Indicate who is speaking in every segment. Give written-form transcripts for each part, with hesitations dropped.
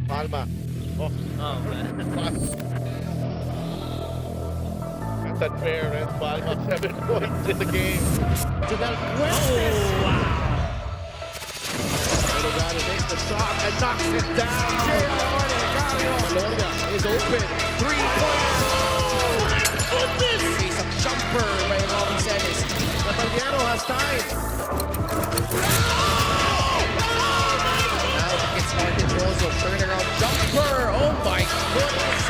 Speaker 1: Palma. Oh,
Speaker 2: Oh, man.
Speaker 1: that's unfair, and Palma 7 points in the game. Janelle Fuentes.
Speaker 2: Oh, wow.
Speaker 1: Delgado takes the shot and knocks it down. Maloria is open. 3-point.
Speaker 2: Goodness!
Speaker 3: Face a jumper by Robin Senes.
Speaker 1: Natalviano has time.
Speaker 3: Now it gets Martin Rosso. Turnaround jumper. Oh my goodness.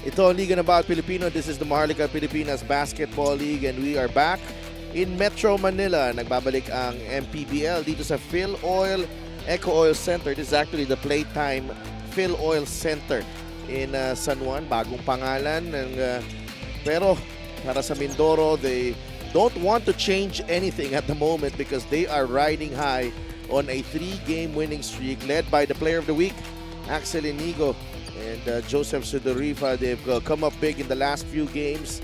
Speaker 1: Ito ang Liga ng Bawat Pilipino. This is the Maharlika Pilipinas Basketball League and we are back in Metro Manila. Nagbabalik ang MPBL dito sa Phil Oil Eco Oil Center. This is actually the Playtime Phil Oil Center in San Juan. Bagong pangalan. Pero para sa Mindoro, they don't want to change anything at the moment because they are riding high on a 3-game winning streak led by the Player of the Week, Axel Inigo and Joseph Sudorifa. They've come up big in the last few games.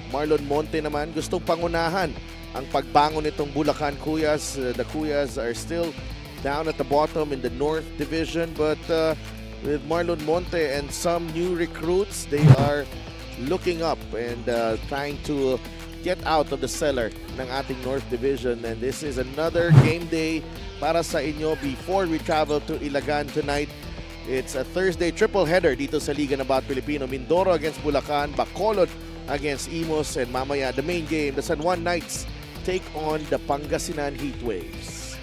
Speaker 1: Marlon Monte naman gustong pangunahan ang pagbangon nitong Bulacan Kuyas. The Kuyas are still down at the bottom in the North Division, but with Marlon Monte and some new recruits, they are looking up and trying to get out of the cellar ng ating North Division. And this is another game day para sa inyo before we travel to Ilagan tonight. It's a Thursday triple header dito sa Liga ng Bawat Pilipino. Mindoro against Bulacan, Bacolod against Imos, and mamaya the main game, the San Juan Knights take on the Pangasinan Heatwaves.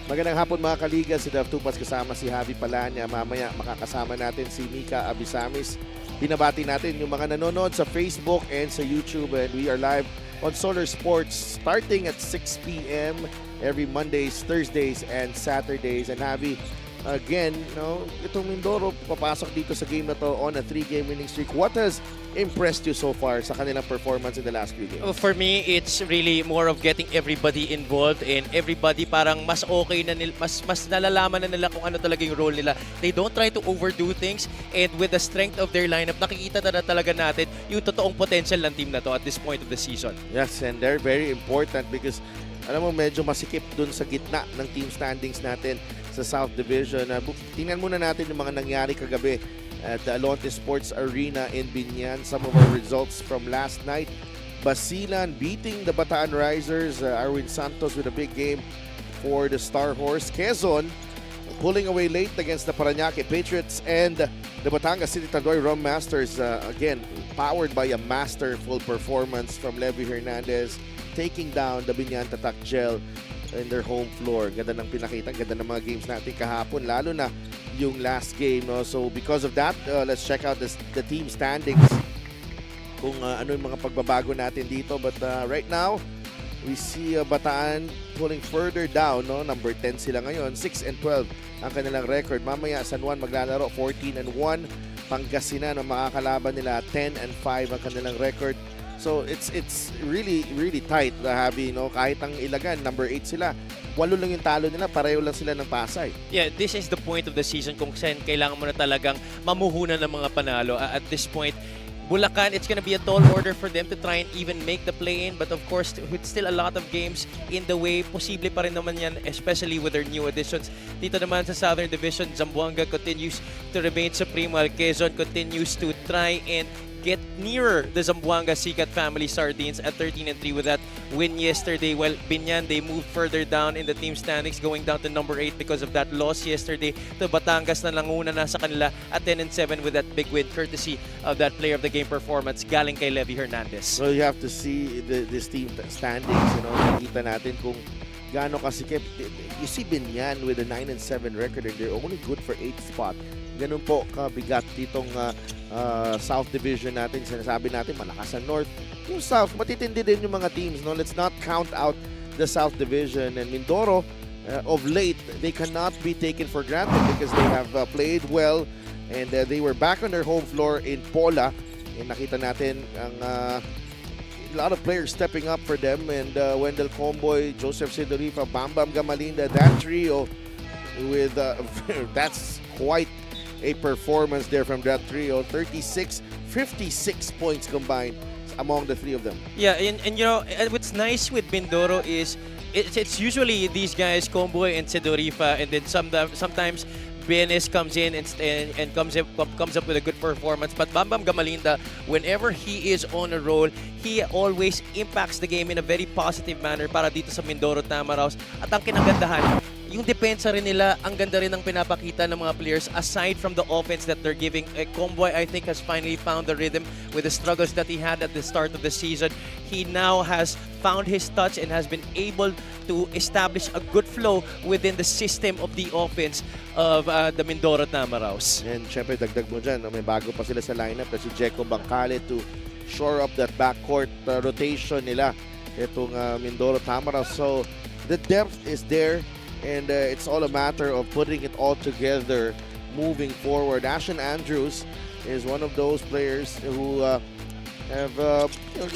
Speaker 1: Magandang hapon mga kaliga, si Dev Tupas kasama si Javi Palanya. Mamaya makakasama natin si Mika Abisamis. Binabati natin yung mga nanonood sa Facebook and sa YouTube, and we are live on Solar Sports starting at 6 p.m. every Mondays, Thursdays, and Saturdays. And Javi, again, itong Mindoro papasok dito sa game na to on a 3-game winning streak. What has impressed you so far sa kanilang performance in the last few games?
Speaker 2: For me, it's really more of getting everybody involved and everybody parang mas okay na nila, mas nalalaman na nila kung ano talaga yung role nila. They don't try to overdo things, and with the strength of their lineup, nakikita na talaga natin yung totoong potential ng team na to at this point of the season.
Speaker 1: Yes, and they're very important because alam mo, medyo masikip dun sa gitna ng team standings natin sa South Division. Tingnan muna natin yung mga nangyari kagabi at the Alonte Sports Arena in Binyan. Some of our results from last night. Basilan beating the Bataan Risers. Arwin Santos with a big game for the Star Horse. Quezon pulling away late against the Parañaque Patriots, and the Batangas City Tandoy Rum Masters, again, powered by a masterful performance from Levy Hernandez, taking down the Binyan Tatak Gel in their home floor. Ganda ng pinakita, ganda ng mga games natin kahapon, lalo na yung last game. No? So because of that, let's check out the team standings kung ano yung mga pagbabago natin dito. But right now, we see Bataan pulling further down. No? Number 10 sila ngayon, 6-12 ang kanilang record. Mamaya San Juan maglalaro 14-1. Pangasinan ang makakalaban nila 10-5 ang kanilang record. So it's really tight, Javi, no? Kahit ang Ilagan, number 8 sila. 8 lang yung talo nila, pareho lang sila ng Pasay.
Speaker 2: Yeah, this is the point of the season kung saan kailangan mo na talagang mamuhunan ng mga panalo. At this point, Bulacan, it's gonna be a tall order for them to try and even make the play-in. But of course, with still a lot of games in the way, posible pa rin naman yan, especially with their new additions. Dito naman sa Southern Division, Zamboanga continues to remain supreme while Quezon continues to try and get nearer the Zamboanga Sikat family sardines at 13-3 with that win yesterday. While Binyan, they moved further down in the team standings, going down to number 8 because of that loss yesterday to Batangas na languna na sa kanila at 10-7 with that big win courtesy of that player of the game performance galing kay Levy Hernandez.
Speaker 1: So you have to see this team standings, nakikita natin kung gaano kasikip. You see Binyan with a 9-7 record and they're only good for 8th spot. Ganun po kabigat ditong South Division natin. Sinasabi natin malakas ang North. Yung South, matitindi din yung mga teams. No? Let's not count out the South Division. And Mindoro, of late, they cannot be taken for granted because they have played well and they were back on their home floor in Pola. And nakita natin ang a lot of players stepping up for them, and Wendell Comboy, Joseph Sidorifa, Bam Bam Gamalinda, that trio with that's quite a performance there from that trio. 36, 56 points combined among the three of them.
Speaker 2: Yeah, and you know, what's nice with Mindoro is it's usually these guys, Comboy and Sedorifa, and then sometimes Benes comes in and comes up with a good performance. But Bam Bam Gamalinda, whenever he is on a roll, he always impacts the game in a very positive manner para dito sa Mindoro Tamaraws. At ang kinagandahan, yung depensa rin nila, ang ganda rin ng pinapakita ng mga players aside from the offense that they're giving. Comboy, I think, has finally found the rhythm with the struggles that he had at the start of the season. He now has found his touch and has been able to establish a good flow within the system of the offense of the Mindoro Tamaraws.
Speaker 1: And syempre, dagdag mo dyan, may bago pa sila sa lineup na si Jeco Bangkale to shore up that backcourt rotation nila. Itong Mindoro Tamaraws. So, the depth is there. And it's all a matter of putting it all together moving forward. Ashen Andrews is one of those players who have,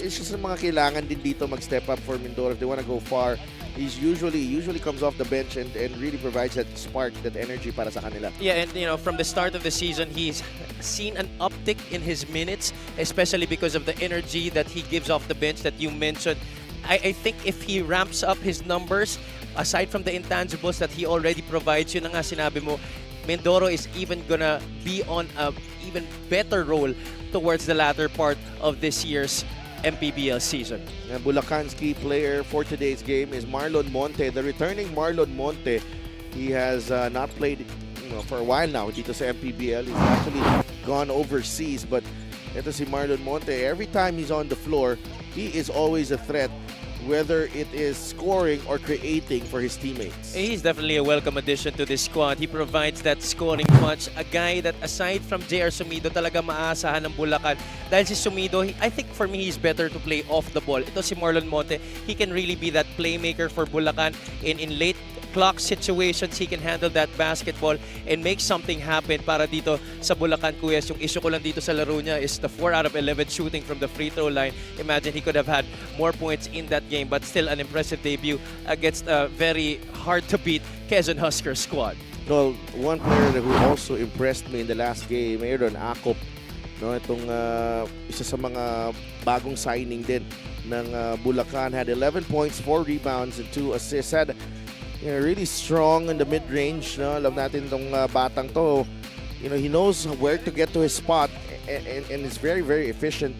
Speaker 1: it's just mga kailangan din dito mag-step up for Mindoro if they want to go far. He's usually comes off the bench and really provides that spark, that energy para sa kanila.
Speaker 2: Yeah, and you know, from the start of the season, he's seen an uptick in his minutes, especially because of the energy that he gives off the bench that you mentioned. I think if he ramps up his numbers, aside from the intangibles that he already provides, yun na nga sinabi mo, Mindoro is even gonna be on a even better role towards the latter part of this year's MPBL season.
Speaker 1: Bulacan's key player for today's game is Marlon Monte. The returning Marlon Monte, he has not played for a while now dito sa MPBL. He's actually gone overseas, but ito si Marlon Monte, every time he's on the floor, he is always a threat, whether it is scoring or creating for his teammates.
Speaker 2: He's definitely a welcome addition to this squad. He provides that scoring punch. A guy that aside from JR Sumido, talaga maaasahan ng Bulacan. Dahil si Sumido, I think for me, he's better to play off the ball. Ito si Marlon Monte, he can really be that playmaker for Bulacan. In late clock situations, he can handle that basketball and make something happen para dito sa Bulacan Kuyas. Yung issue ko lang dito sa laro niya is the 4 out of 11 shooting from the free throw line. Imagine he could have had more points in that game, but still an impressive debut against a very hard-to-beat Quezon Huskers squad.
Speaker 1: Well, one player who also impressed me in the last game, Aaron Acop. No, itong isa sa mga bagong signing din ng Bulacan, had 11 points, 4 rebounds, and 2 assists. Had really strong in the mid-range. No? Alam natin itong batang to. He knows where to get to his spot and is very, very efficient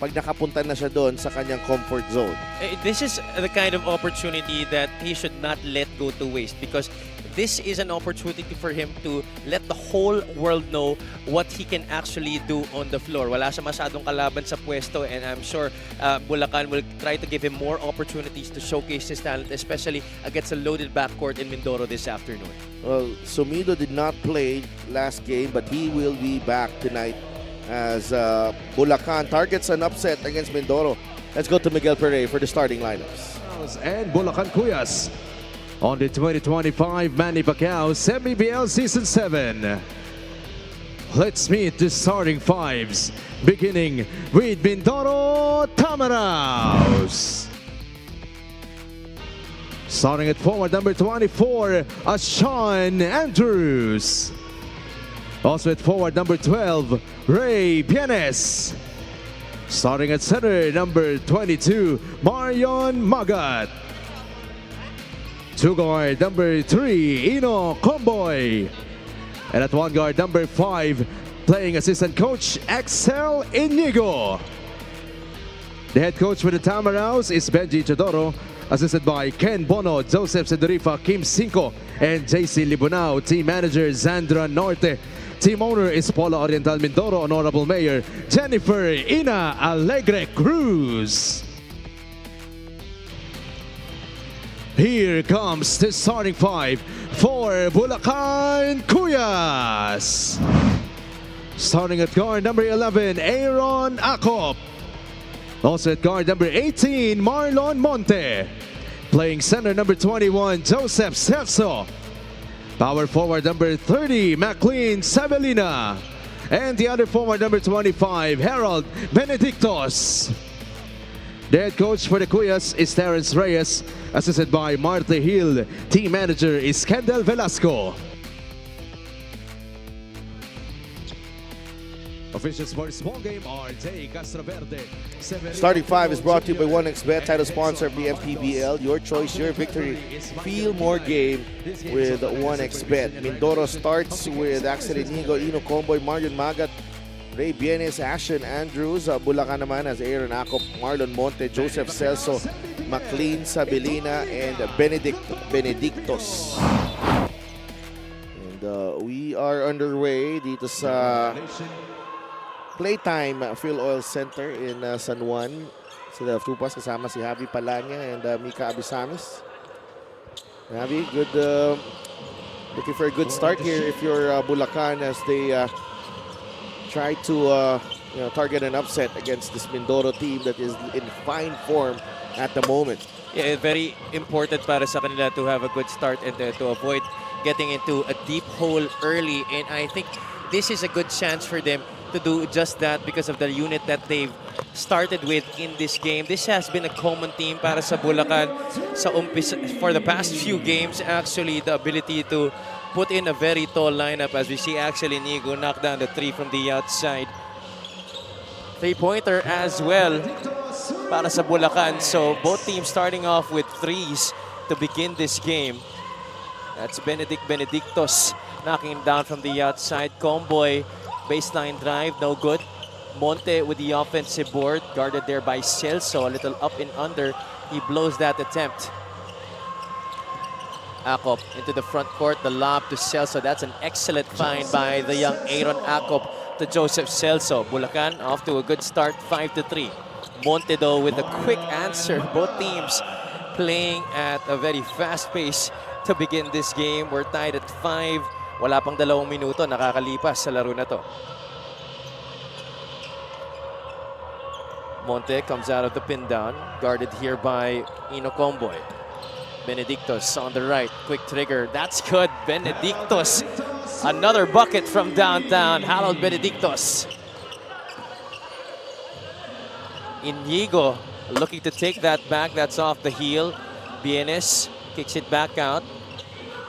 Speaker 1: pag nakapunta na siya doon sa kanyang comfort zone.
Speaker 2: This is the kind of opportunity that he should not let go to waste, because this is an opportunity for him to let the whole world know what he can actually do on the floor. Wala siya masyadong kalaban sa pwesto, and I'm sure Bulacan will try to give him more opportunities to showcase his talent, especially against a loaded backcourt in Mindoro this afternoon.
Speaker 1: Well, Sumido did not play last game, but he will be back tonight as Bulacan targets an upset against Mindoro. Let's go to Miguel Pere for the starting lineups.
Speaker 4: And Bulacan Kuyas on the 2025 Manny Pacquiao MPBL Season 7. Let's meet the starting fives, beginning with Mindoro Tamaraws. Starting at forward number 24, Ashan Andrews. Also at forward number 12, Ray Bienes. Starting at center, number 22, Marion Magat. Two guard, number 3, Ino Comboy. And at one guard, number 5, playing assistant coach, Axel Inigo. The head coach for the Tamaraws is Benji Chodoro, assisted by Ken Bono, Joseph Sedorifa, Kim Cinco, and JC Libunao. Team manager, Zandra Norte. Team owner is Paula Oriental Mindoro, Honorable Mayor Jennifer Ina Alegre Cruz. Here comes the starting five for Bulacan Kuyas. Starting at guard number 11, Aaron Acop. Also at guard number 18, Marlon Monte. Playing center number 21, Joseph Celso. Power forward number 30, McLean Sabelina. And the other forward number 25, Harold Benedictos. The head coach for the Kuyas is Terence Reyes, assisted by Marta Hill. Team manager is Kendall Velasco. Official Sports Ball Game, RJ Castroverde.
Speaker 1: Starting five is brought to you by 1xBet, title sponsor of the MPBL. Your choice, your victory. Feel more game with 1xBet. Mindoro starts with Axel Inigo, Ino Comboy, Marion Magat, Ray Bienes, Ashen Andrews. Bulacan naman as Aaron Acop, Marlon Monte, Joseph Celso, McLean Sabilina, and Benedictos. And we are underway dito sa Playtime Phil Oil Center in San Juan. Sila Tupas kasama si Javi Palanya and Mika Abisamis. Javi, good, looking for a good start here if you're Bulacan as they try to target an upset against this Mindoro team that is in fine form at the moment.
Speaker 2: Yeah, very important para sa kanila to have a good start and to avoid getting into a deep hole early. And I think this is a good chance for them to do just that because of the unit that they've started with in this game. This has been a common theme para sa Bulacan sa for the past few games. Actually, the ability to put in a very tall lineup as we see Axel Inigo knock down the three from the outside. Three-pointer as well para sa Bulacan. So both teams starting off with threes to begin this game. That's Benedictos knocking down from the outside. Comboy, baseline drive, no good. Monte with the offensive board, guarded there by Celso. A little up and under. He blows that attempt. Acop into the front court, the lob to Celso. That's an excellent find by the young Aaron Acop to Joseph Celso. Bulacan off to a good start, 5-3. Monte though with a quick answer. Both teams playing at a very fast pace to begin this game. We're tied at 5. Wala pang 2 minuto, nakakalipas sa laro na to. Monte comes out of the pin down, guarded here by Ino Comboy. Benedictos on the right, quick trigger, that's good. Benedictos, another bucket from downtown. Harold Benedictos. Inigo looking to take that back, that's off the heel. Bienes kicks it back out.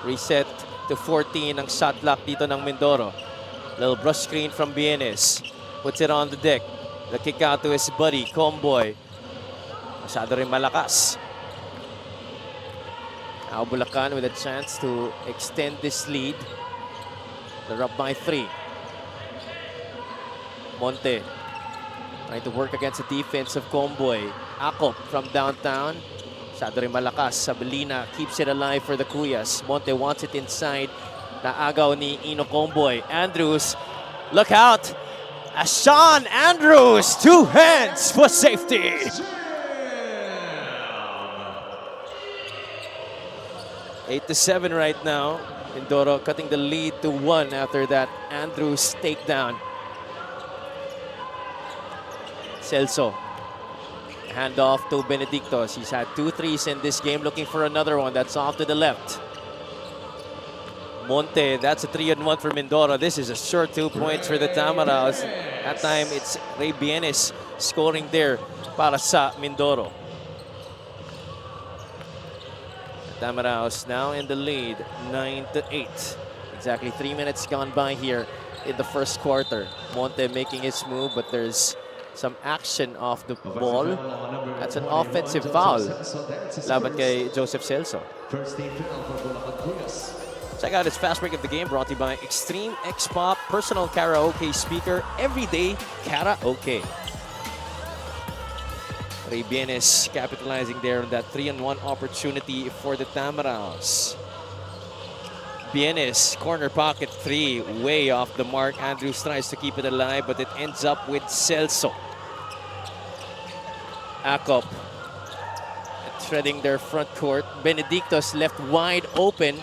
Speaker 2: Reset to 14 ang shot clock dito ng Mindoro. Little brush screen from Bienes. Puts it on the deck. The kick out to his buddy, Comboy. Masyado rin malakas. Now Bulacan with a chance to extend this lead. They're up by 3. Monte trying to work against the defense of Comboy. Acop from downtown. Masyado rin malakas. Sabilina keeps it alive for the Cuyas. Monte wants it inside. Naagaw ni Ino Comboy. Andrews, look out! Sean Andrews, 2 hands for safety. Eight to 7 right now. Mindoro cutting the lead to 1 after that Andrews takedown. Celso. Hand off to Benedictos. He's had 2 threes in this game, looking for another one. That's off to the left. Monte, that's a 3-and-1 for Mindoro. This is a short 2 points for the Tamaraos. That time it's Ray Bienes scoring there para sa Mindoro. Tamaraos now in the lead, 9-8. Exactly 3 minutes gone by here in the first quarter. Monte making his move, but there's some action off the ball. That's an offensive foul. Laban kay Joseph Celso. Check out his fast break of the game, brought to you by Extreme X-Pop personal karaoke speaker, everyday karaoke. Ray Bienes capitalizing there on that 3-and-1 opportunity for the Tamaraos. Bienes, corner pocket 3, way off the mark. Andrews tries to keep it alive, but it ends up with Celso. Acop threading their front court. Benedictos left wide open.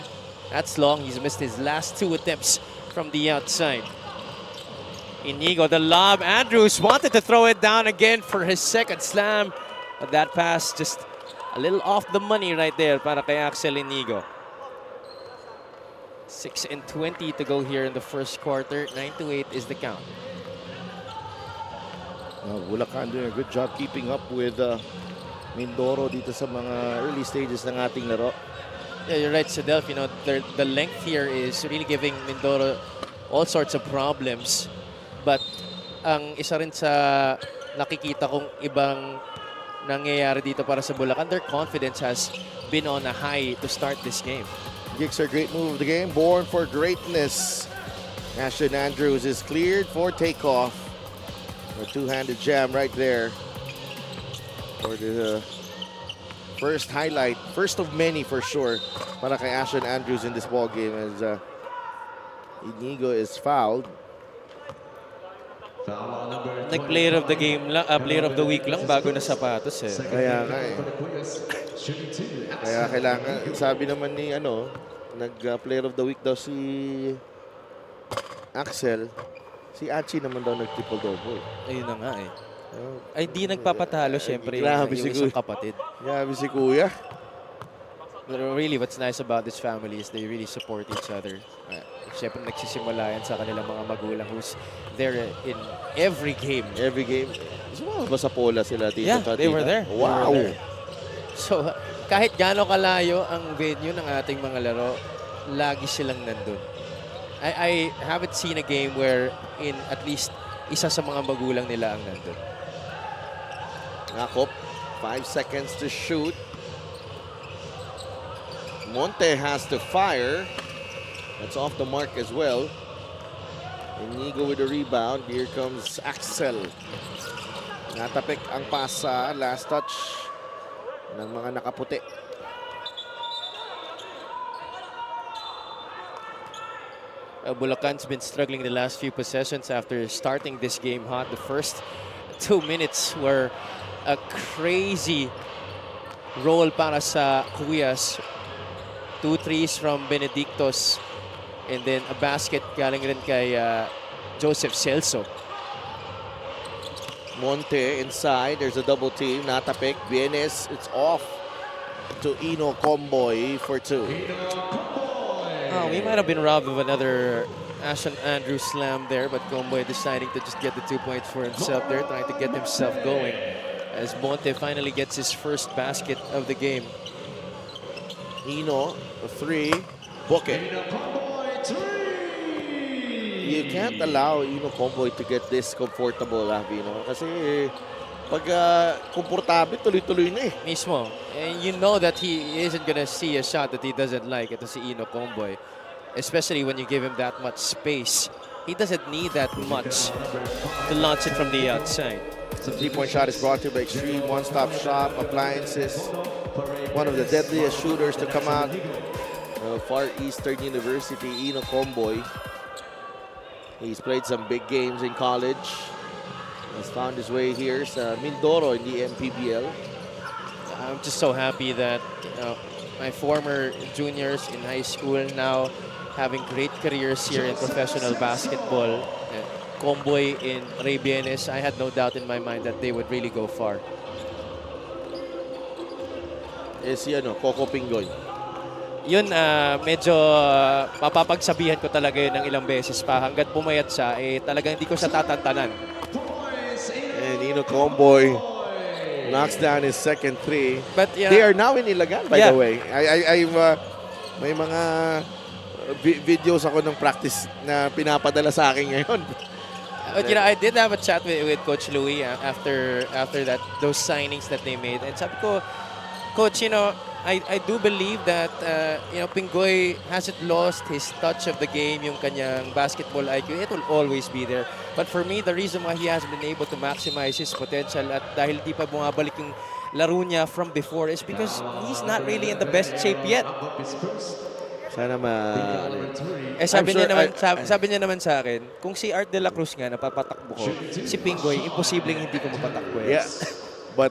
Speaker 2: That's long. He's missed his last 2 attempts from the outside. Inigo, the lob. Andrews wanted to throw it down again for his second slam. But that pass just a little off the money right there para kay Axel Inigo. 6:20 to go here in the first quarter. 9-8 is the count.
Speaker 1: Bulacan doing a good job keeping up with Mindoro dito sa mga early stages ng ating laro.
Speaker 2: Yeah, you're right, Sadelf. You know, the length here is really giving Mindoro all sorts of problems. But ang isa rin sa nakikita kong ibang nangyayari dito para sa Bulacan, their confidence has been on a high to start this game.
Speaker 1: Gixer, great move of the game. Born for greatness. Ashton Andrews is cleared for takeoff. A two-handed jam right there for the first highlight. First of many for sure para kay Ashton Andrews in this ball game as Inigo is fouled.
Speaker 2: Nag-player of the game lang, player of the week lang bago na sapatos eh.
Speaker 1: Kaya nga eh. Kaya kailangan, sabi naman ni nag-player of the week daw si Axel. Si Achi naman daw nag-triple-double.
Speaker 2: Ayun na nga eh. Ay di nagpapatalo syempre
Speaker 1: Grabe
Speaker 2: yung
Speaker 1: si
Speaker 2: isang
Speaker 1: Kuya.
Speaker 2: kapatid.
Speaker 1: Grabe si Kuya.
Speaker 2: But really, what's nice about this family is they really support each other. Siyempre nagsisimula yan sa kanilang mga magulang who's there in every game.
Speaker 1: Every game. Sumama ba sa Pola sila, Tito?
Speaker 2: Yeah, they were there.
Speaker 1: Wow.
Speaker 2: They were there. So, kahit gaano kalayo ang venue ng ating mga laro, lagi silang nandun. I haven't seen a game where in at least isa sa mga magulang nila ang nandun.
Speaker 1: Nakop, 5 seconds to shoot. Monte has to fire. That's off the mark as well. Inigo with the rebound. Here comes Axel. Natapik ang pasa. Last touch ng mga nakaputi.
Speaker 2: Bulacan's been struggling the last few possessions after starting this game hot. The first 2 minutes were a crazy roll para sa Cuyas. 2 threes from Benedictos and then a basket galing rin kay Joseph Celso.
Speaker 1: Monte inside. There's a double team. Natapik. Bienes. It's off to Ino Comboy for 2.
Speaker 2: Oh, we might have been robbed of another Ashton Andrews slam there, but Comboy deciding to just get the 2 points for himself there, trying to get himself going as Monte finally gets his first basket of the game.
Speaker 1: Ino, a 3. Book it. You can't allow Ino Comboy to get this comfortable, Avino. Kasi pag komportable, tuloy-tuloy na eh.
Speaker 2: Mismo. And you know that he isn't gonna see a shot that he doesn't like. Ito si Ino Comboy. Especially when you give him that much space. He doesn't need that much to launch it from the outside.
Speaker 1: The 3-point shot is brought to you by Extreme One-Stop Shop Appliances. One of the deadliest shooters to come out of Far Eastern University, Ino Comboy. He's played some big games in college. Has found his way here sa Mindoro in the MPBL.
Speaker 2: I'm just so happy that my former juniors in high school now having great careers here in professional basketball. Comboy in Ray Bienes, I had no doubt in my mind that they would really go far.
Speaker 1: Si Coco Pingoy.
Speaker 2: Yun, medyo mapapagsabihan ko talaga yun ng ilang beses pa. Hanggat pumayat siya, talagang hindi ko siya tatantanan.
Speaker 1: And Ino Comboy knocks down his second 3.
Speaker 2: But yeah,
Speaker 1: They are now in Ilagan, by the way. May mga videos ako ng practice na pinapadala sa akin ngayon.
Speaker 2: But I did have a chat with Coach Louie after those signings that they made. And sabi ko, Coach, I do believe that Pingoy hasn't lost his touch of the game, yung kanyang basketball IQ. It will always be there. But for me, the reason why he hasn't been able to maximize his potential at dahil di pa bumabalik yung laro niya from before is because he's not really in the best shape yet.
Speaker 1: Sana
Speaker 2: Sabi niya naman sa akin, kung si Art de la Cruz nga napapatakbo ko, si Pingoy, imposibleng hindi ko mapatakbo.
Speaker 1: Yeah. But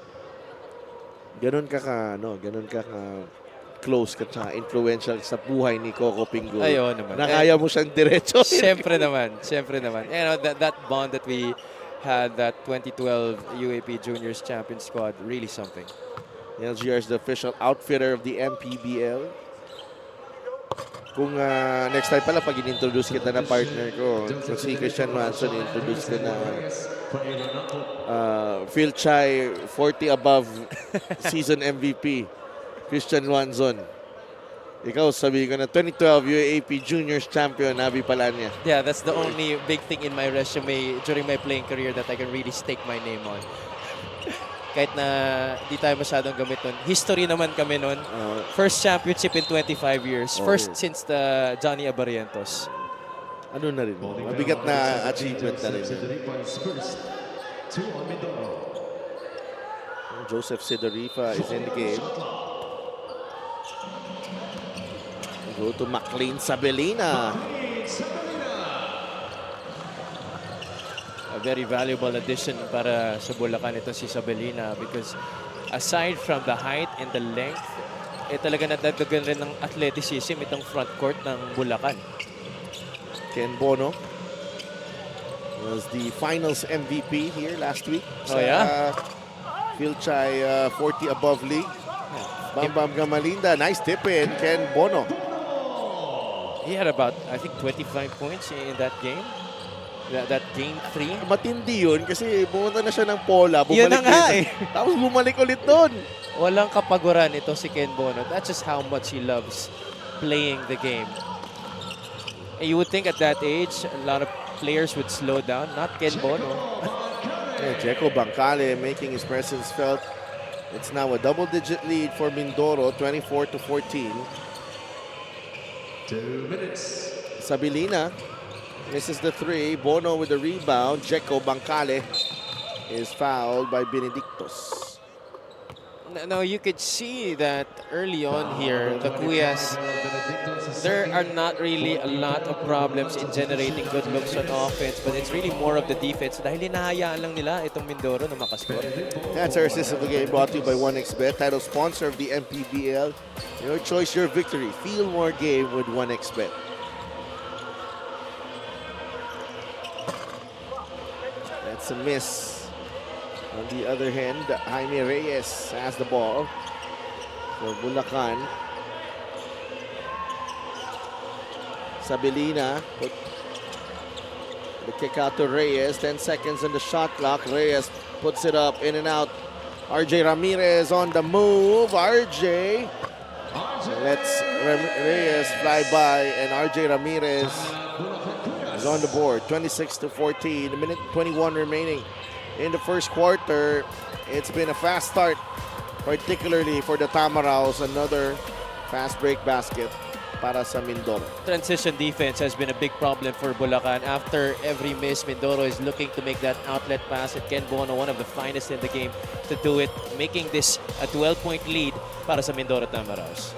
Speaker 1: ganun ka close ka tsaka influential sa buhay ni Coco Pingoy.
Speaker 2: Ayun naman.
Speaker 1: Na kaya mo siyang diretso.
Speaker 2: Siyempre naman. That bond that we had, that 2012 UAP Juniors Champion squad, really something.
Speaker 1: LGR is the official outfitter of the MPBL. Kung next time pala, pag in-introduce kita na partner ko, kung si Christian Manson, introduce ko na Phil Chai, 40 above season MVP, Christian Manson. Ikaw, sabi ko na 2012 UAAP Juniors Champion, Nabi Palanya.
Speaker 2: Yeah, that's the only big thing in my resume during my playing career that I can really stake my name on. Kahit na di tayo masyadong gamit nun. History naman kami nun. First championship in 25 years. First since the Johnny Abarientos.
Speaker 1: Ano na rin? Mabigat na achievement na rin. Joseph Sidorifa is in the game. Go to McLean Sabelina.
Speaker 2: A very valuable addition para sa Bulacan ito si Sabelina because aside from the height and the length, talaga nadagdagan rin ng athleticism itong front court ng Bulacan.
Speaker 1: Ken Bono was the finals MVP here last week.
Speaker 2: Oh, yeah?
Speaker 1: Philchay 40 above league. Bam Bam Gamalinda, nice tip in. Ken Bono.
Speaker 2: He had about, I think, 25 points in that game. That game 3.
Speaker 1: Matindi yun kasi bumunta na siya ng Pola.
Speaker 2: Yun na nga eh.
Speaker 1: Tapos bumalik ulit doon.
Speaker 2: Walang kapaguran ito si Ken Bono. That's just how much he loves playing the game. And you would think at that age, a lot of players would slow down. Not Ken Bono.
Speaker 1: Jeco Bancale making his presence felt. It's now a double-digit lead for Mindoro, 24-14.
Speaker 4: 2 minutes.
Speaker 1: Sabelina misses the 3. Bono with the rebound. Jeco Bancale is fouled by Benedictos.
Speaker 2: Now you could see that early on here, the Kuyas, there are not really a lot of problems in generating good looks on offense, but it's really more of the defense. Dahil hinahayaan lang nila itong Mindoro na makascore.
Speaker 1: That's our assist of the game brought to you by 1xBet, title sponsor of the MPBL. Your choice, your victory. Feel more game with 1xBet. That's a miss. On the other hand, Jaime Reyes has the ball for Bulacan. Sabelina put the kick out to Reyes. 10 seconds on the shot clock. Reyes puts it up, in and out. RJ Ramirez on the move. RJ lets Reyes fly by, and RJ Ramirez is on the board. 26-14. A minute 21 remaining in the first quarter. It's been a fast start, particularly for the Tamaraws. Another fast break basket para sa Mindoro.
Speaker 2: Transition defense has been a big problem for Bulacan. After every miss, Mindoro is looking to make that outlet pass. At Ken Bono, one of the finest in the game to do it, making this a 12-point lead para sa Mindoro Tamaraws.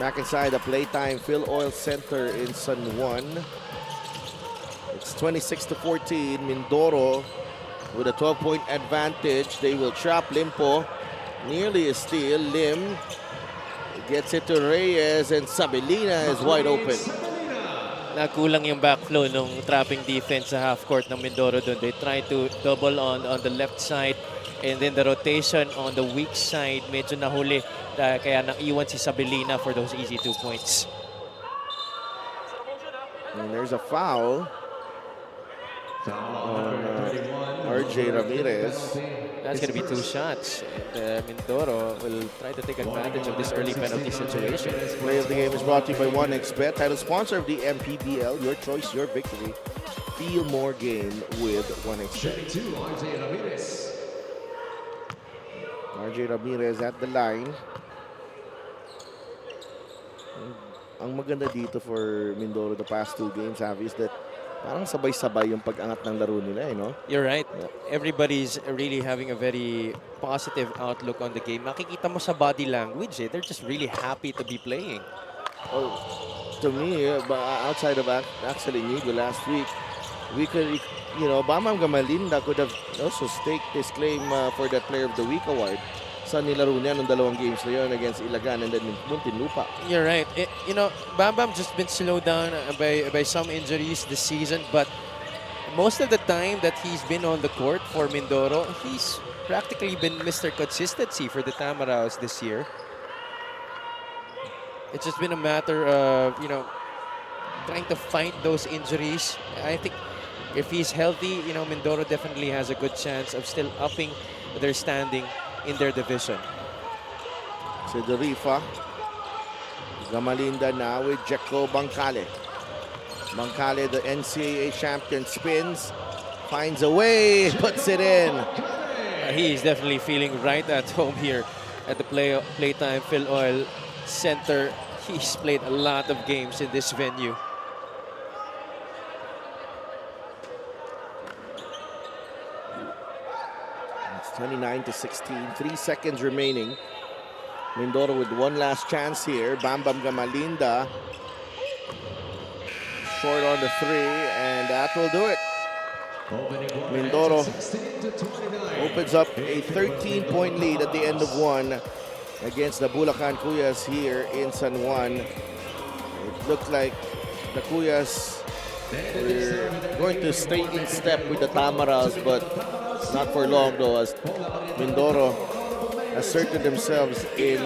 Speaker 1: Back inside the Playtime Phil Oil Center in San Juan. It's 26-14. Mindoro with a 12-point advantage. They will trap Limpo. Nearly a steal. Lim gets it to Reyes, and Sabelina is wide open.
Speaker 2: Nagkulang yung backflow nung trapping defense sa half court ng Mindoro doon. They try to double on the left side, and then the rotation on the weak side medyo nahuli. Kaya naiwan si Sabelina for those easy 2 points.
Speaker 1: And there's a foul on RJ Ramirez.
Speaker 2: That's going to be 2 shots. And Mindoro will try to take advantage of this early penalty situation.
Speaker 1: Play of the game is brought to you by 1xBet, title sponsor of the MPBL. Your choice, your victory. Feel more game with 1xBet. RJ Ramirez at the line. Ang maganda dito for Mindoro the past 2 games, Javi, is that parang sabay-sabay yung pag-angat ng laro nila, no?
Speaker 2: You're right. Everybody's really having a very positive outlook on the game. Makikita mo sa body language, they're just really happy to be playing.
Speaker 1: Oh, to me, outside of actually Nigo last week, we could, you know, Bamam Gamalinda could have also staked his claim for that Player of the Week award sa nilaro niya nung dalawang games na yun against Ilagan and then Muntinlupa.
Speaker 2: You're right. You know, Bam Bam just been slowed down by some injuries this season, but most of the time that he's been on the court for Mindoro, he's practically been Mr. Consistency for the Tamaraos this year. It's just been a matter of, you know, trying to fight those injuries. I think if he's healthy, you know, Mindoro definitely has a good chance of still upping their standing in their division.
Speaker 1: Si Dorifa. Gamalinda now with Jeko Bangkale. Bangkale, the NCAA champion, spins, finds a way, puts it in.
Speaker 2: He's definitely feeling right at home here at the Playtime Phil Oil Center. He's played a lot of games in this venue.
Speaker 1: It's 29-16, 3 seconds remaining. Mindoro with one last chance here. Bam Bam Gamalinda. Short on the three, and that will do it. Mindoro opens up a 13-point lead at the end of one against the Bulacan Cuyas here in San Juan. It looked like the Cuyas were going to stay in step with the Tamaras, but not for long though, as Mindoro asserted themselves in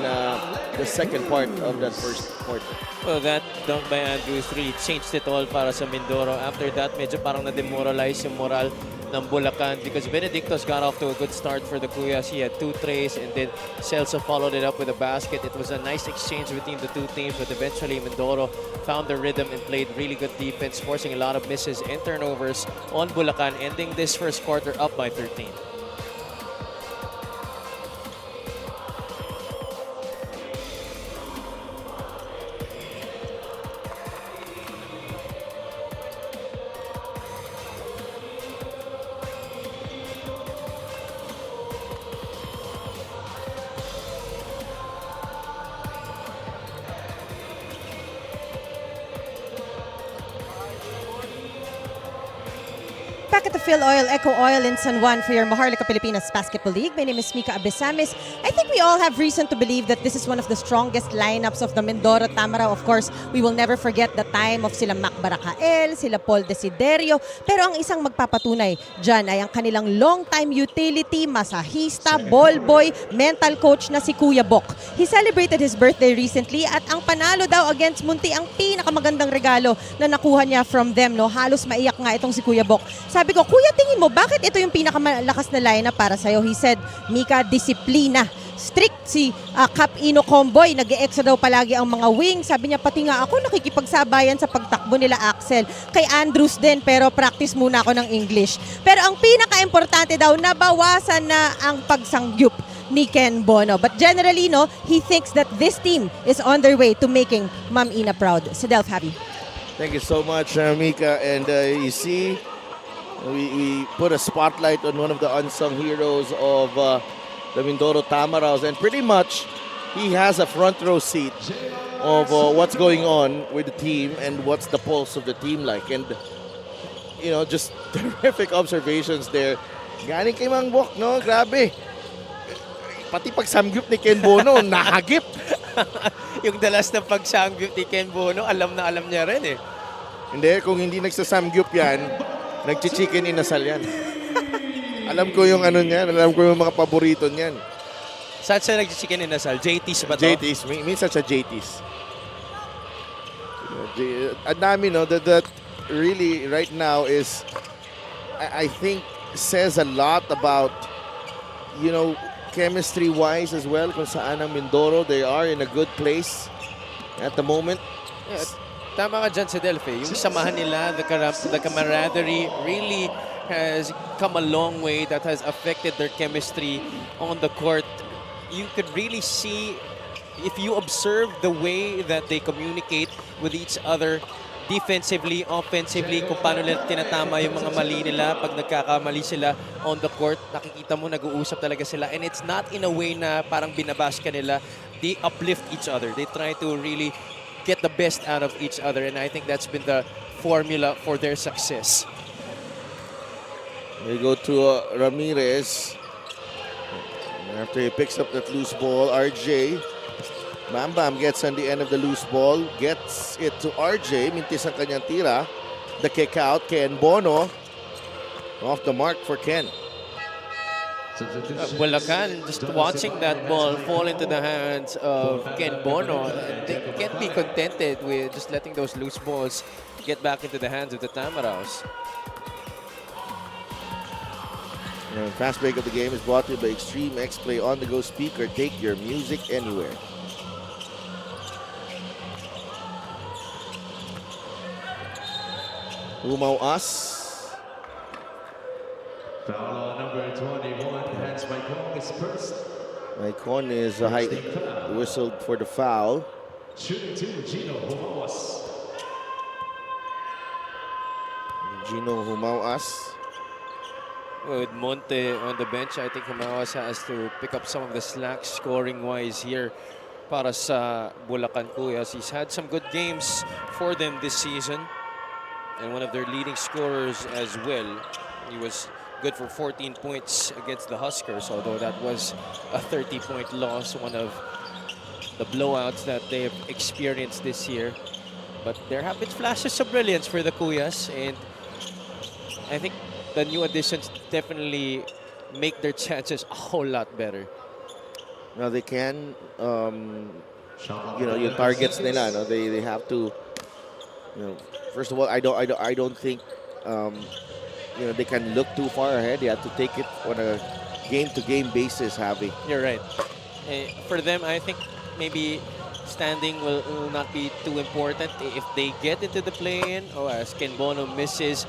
Speaker 1: the second part of that first quarter.
Speaker 2: Well, that dunk by Andrews really changed it all para sa Mindoro. After that, medyo parang na-demoralize yung moral ng Bulacan because Benedictos got off to a good start for the Cuyas. He had 2 trays and then Celso followed it up with a basket. It was a nice exchange between the two teams, but eventually Mindoro found the rhythm and played really good defense, forcing a lot of misses and turnovers on Bulacan, ending this first quarter up by 13.
Speaker 5: Back at the Phil Oil, Eco Oil in San Juan for your Maharlika Pilipinas Basketball League. My name is Mika Abesamis. I think we all have reason to believe that this is one of the strongest lineups of the Mindoro Tamara. Of course, we will never forget the time of sila Mac Barakael, sila Paul Desiderio. Pero ang isang magpapatunay dyan ay ang kanilang long-time utility, masahista, ball boy, mental coach na si Kuya Bok. He celebrated his birthday recently at ang panalo daw against Munti ang pinakamagandang regalo na nakuha niya from them. No? Halos maiyak nga itong si Kuya Bok. Sabi ko, Kuya, tingin mo, bakit ito yung pinakamalakas na lineup para sa'yo? He said, Mika, disiplina. Strict si Cap Ino Comboy. Nag-e-extra daw palagi ang mga wing. Sabi niya, pati nga ako nakikipagsabayan sa pagtakbo nila Axel. Kay Andrews din, pero practice muna ako ng English. Pero ang pinaka-importante daw, nabawasan na ang pagsangyup ni Ken Bono. But generally, no, he thinks that this team is on their way to making Ma'am Ina proud. Sidel Fabi.
Speaker 1: Thank you so much, Mika. And you see, we put a spotlight on one of the unsung heroes of the Mindoro Tamaraos, and pretty much he has a front row seat of what's going on with the team and what's the pulse of the team like. And, you know, just terrific observations there. Galing kay Mang Bok, no? Grabe. Pati pagsamgyup ni Ken Bono, nakagip.
Speaker 2: Yung dalas ng pagsangyup ni Ken Bono, alam na alam niya rin eh.
Speaker 1: Hindi, kung hindi nagsasamgyup yan, nagchichicken inasal yan. Alam ko yung ano niyan, alam ko yung mga paborito niyan.
Speaker 2: Saan siya nag-chicken inasal? JT's ba to?
Speaker 1: JT's, minsan sa JT's. Ang dami, no, that really right now is, I think, says a lot about, you know, chemistry-wise as well, kung saan ang Mindoro, they are in a good place at the moment.
Speaker 2: Yeah, tama ka dyan si Delphi. Yung samahan nila, the camaraderie really has come a long way that has affected their chemistry on the court. You could really see, if you observe the way that they communicate with each other, defensively, offensively, kung paano nila tinatama yung mga mali nila pag nagkakamali sila on the court, nakikita mo nag-uusap talaga sila, and it's not in a way na parang binabash ka nila. They uplift each other. They try to really get the best out of each other, and I think that's been the formula for their success.
Speaker 1: They go to Ramirez. After he picks up that loose ball, RJ. Bam Bam gets on the end of the loose ball. Gets it to RJ. Mintis ang kanyang tira. The kick out. Ken Bono. Off the mark for Ken.
Speaker 2: Bulacan, just watching that ball fall into the hands of Ken Bono, they can't be contented with just letting those loose balls get back into the hands of the Tamaraws.
Speaker 1: Fast break of the game is brought to you by Extreme X Play on the go speaker. Take your music anywhere. Umaw Us.
Speaker 4: Foul on number 21. Hands Maicon is first.
Speaker 1: Maicon is whistled for the foul.
Speaker 4: Shooting two, Gino Humawas.
Speaker 1: Gino Humawas.
Speaker 2: With Monte on the bench, I think Humawas has to pick up some of the slack scoring-wise here para sa Bulacan Kuyas. He's had some good games for them this season and one of their leading scorers as well. He was good for 14 points against the Huskers, although that was a 30-point loss, one of the blowouts that they've experienced this year. But there have been flashes of brilliance for the Kuyas, and I think the new additions definitely make their chances a whole lot better.
Speaker 1: Now they can, yung targets nila, no, they have to, first of all, I don't think, they can look too far ahead. They have to take it on a game-to-game basis, Javi.
Speaker 2: You're right. For them, I think maybe standing will not be too important. If they get into the play-in, or as Ken Bono misses,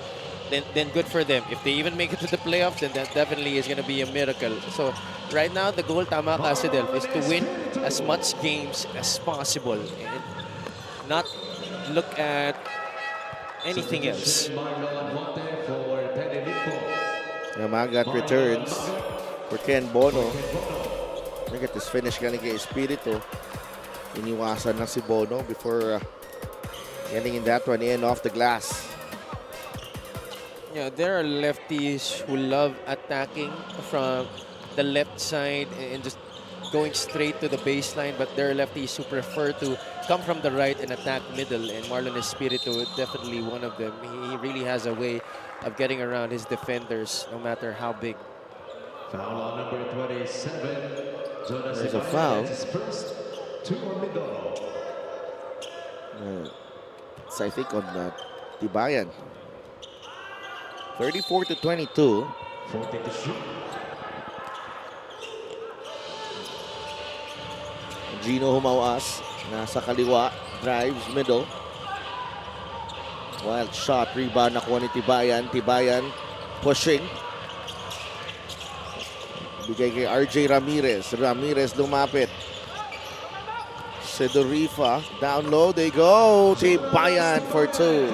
Speaker 2: then good for them. If they even make it to the playoffs, then that definitely is going to be a miracle. So right now, the goal, tama ka, Sidel, is to win as much games as possible and not look at anything else.
Speaker 1: Magat returns for Ken Bono. Look at this finish galing kay Espiritu. Iniwasan na si Bono before getting in that one in off the glass.
Speaker 2: Yeah, there are lefties who love attacking from the left side and just going straight to the baseline, but there are lefties who prefer to come from the right and attack middle, and Marlon Espiritu is definitely one of them. He really has a way of getting around his defenders, no matter how big.
Speaker 4: Foul on number 27.
Speaker 1: There's a foul.
Speaker 4: First, two on Mindoro.
Speaker 1: It's, I think, on Tibayan. 34-22.
Speaker 4: 40 to shoot.
Speaker 1: Gino Humawas, nasa kaliwa, drives middle. Wild shot, rebound nakuha ni Tibayan. Tibayan pushing. Bigay kay RJ Ramirez. Ramirez lumapit. Sedorifa, down low, they go. Tibayan for two.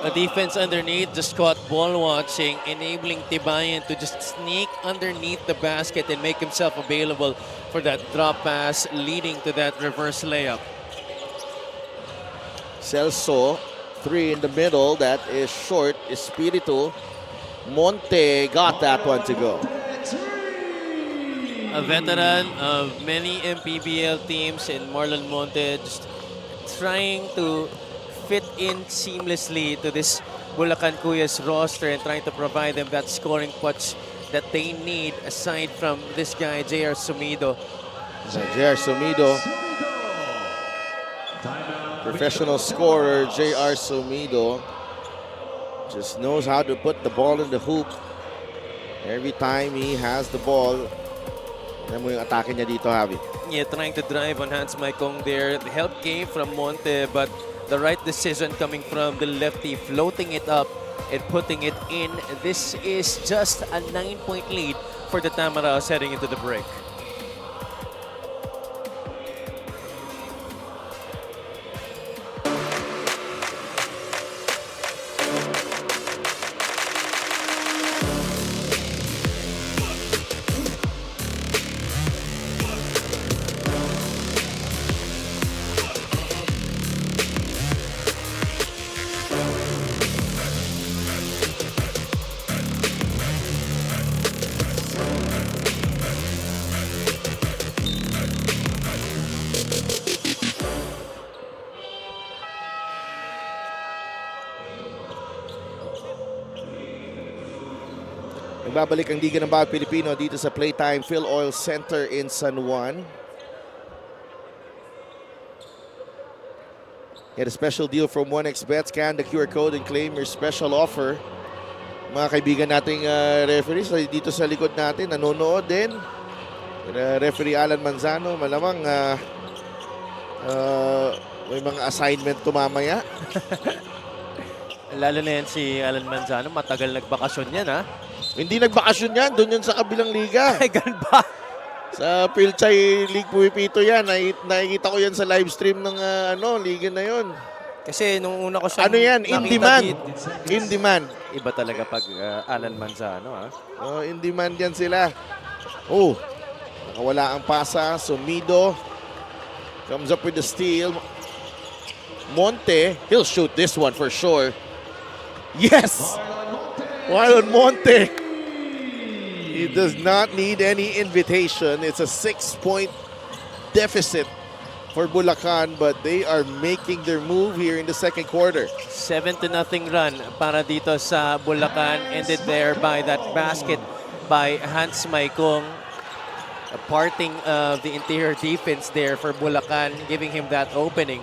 Speaker 2: A defense underneath, just caught ball watching, enabling Tibayan to just sneak underneath the basket and make himself available for that drop pass, leading to that reverse layup.
Speaker 1: Celso, three in the middle, that is short. Espiritu. Monte got that one to go.
Speaker 2: A veteran of many MPBL teams, and Marlon Monte just trying to fit in seamlessly to this Bulacan Kuyas roster and trying to provide them that scoring punch that they need aside from this guy, J.R. Sumido.
Speaker 1: J.R. Sumido, professional scorer, J.R. Sumido, just knows how to put the ball in the hoop every time he has the ball. Alam mo yung atake niya dito, Javi.
Speaker 2: Yeah, trying to drive on Hans Maicong there. The help came from Monte, but the right decision coming from the lefty, floating it up and putting it in. This is just a 9-point lead for the Tamaraws heading into the break.
Speaker 1: Nagbabalik ang Liga ng Bawat Pilipino dito sa Playtime Phil Oil Center in San Juan. Get a special deal from 1xBet. Scan the QR code and claim your special offer. Mga kaibigan nating referees dito sa likod natin, nanonood din. Referee Alan Manzano, malamang may mga assignment to mamaya.
Speaker 2: Lalo na yan si Alan Manzano, matagal nagbakasyon yan ha.
Speaker 1: Hindi nagbakasyon yan, doon yan sa kabilang liga.
Speaker 2: Ay, ganun ba?
Speaker 1: Sa Pilchay League pumipito yan. Nakikita ko yan sa live stream ng liga na yon.
Speaker 2: Kasi nung una ko siya
Speaker 1: Ano yan? In demand. In demand.
Speaker 2: Iba talaga pag Alan Manzano ha.
Speaker 1: In demand yan sila. Oh, nakawala ang pasa. Sumido comes up with the steal. Monte, he'll shoot this one for sure. Yes! Marlon Monte. He does not need any invitation. It's a 6-point deficit for Bulacan, but they are making their move here in the second quarter.
Speaker 2: 7-0 run para dito sa Bulacan, ended there by that basket by Hans Maikong. A parting of the interior defense there for Bulacan, giving him that opening.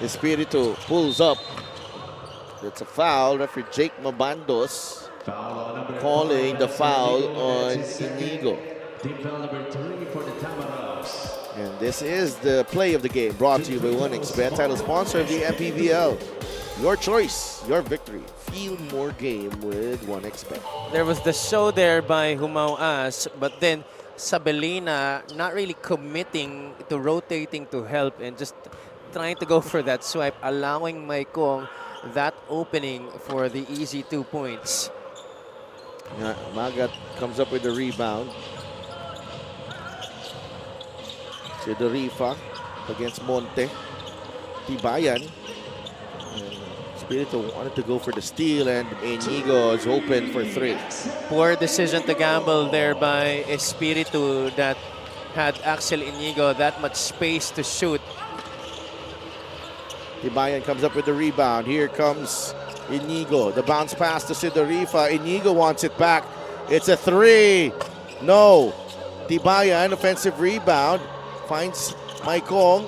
Speaker 1: Espiritu pulls up. It's a foul. Referee Jake Mabandos calling the foul on Inigo. And this is the play of the game, brought to you by 1xBet, title sponsor of the MPBL. Your choice, your victory. Feel more game with 1xBet.
Speaker 2: There was the show there by Humao As, but then Sabelina not really committing to rotating to help and just trying to go for that swipe, allowing Maikong that opening for the easy 2 points.
Speaker 1: Magat comes up with the rebound. Sidorifa against Monte. Tibayan. Espiritu wanted to go for the steal, and Inigo is open for 3.
Speaker 2: Poor decision to gamble there by Espiritu that had Axel Inigo that much space to shoot.
Speaker 1: Tibayan comes up with the rebound. Here comes Inigo. The bounce pass to Sidorifa. Inigo wants it back. It's a 3. No. Tibayan, offensive rebound. Finds Maikong.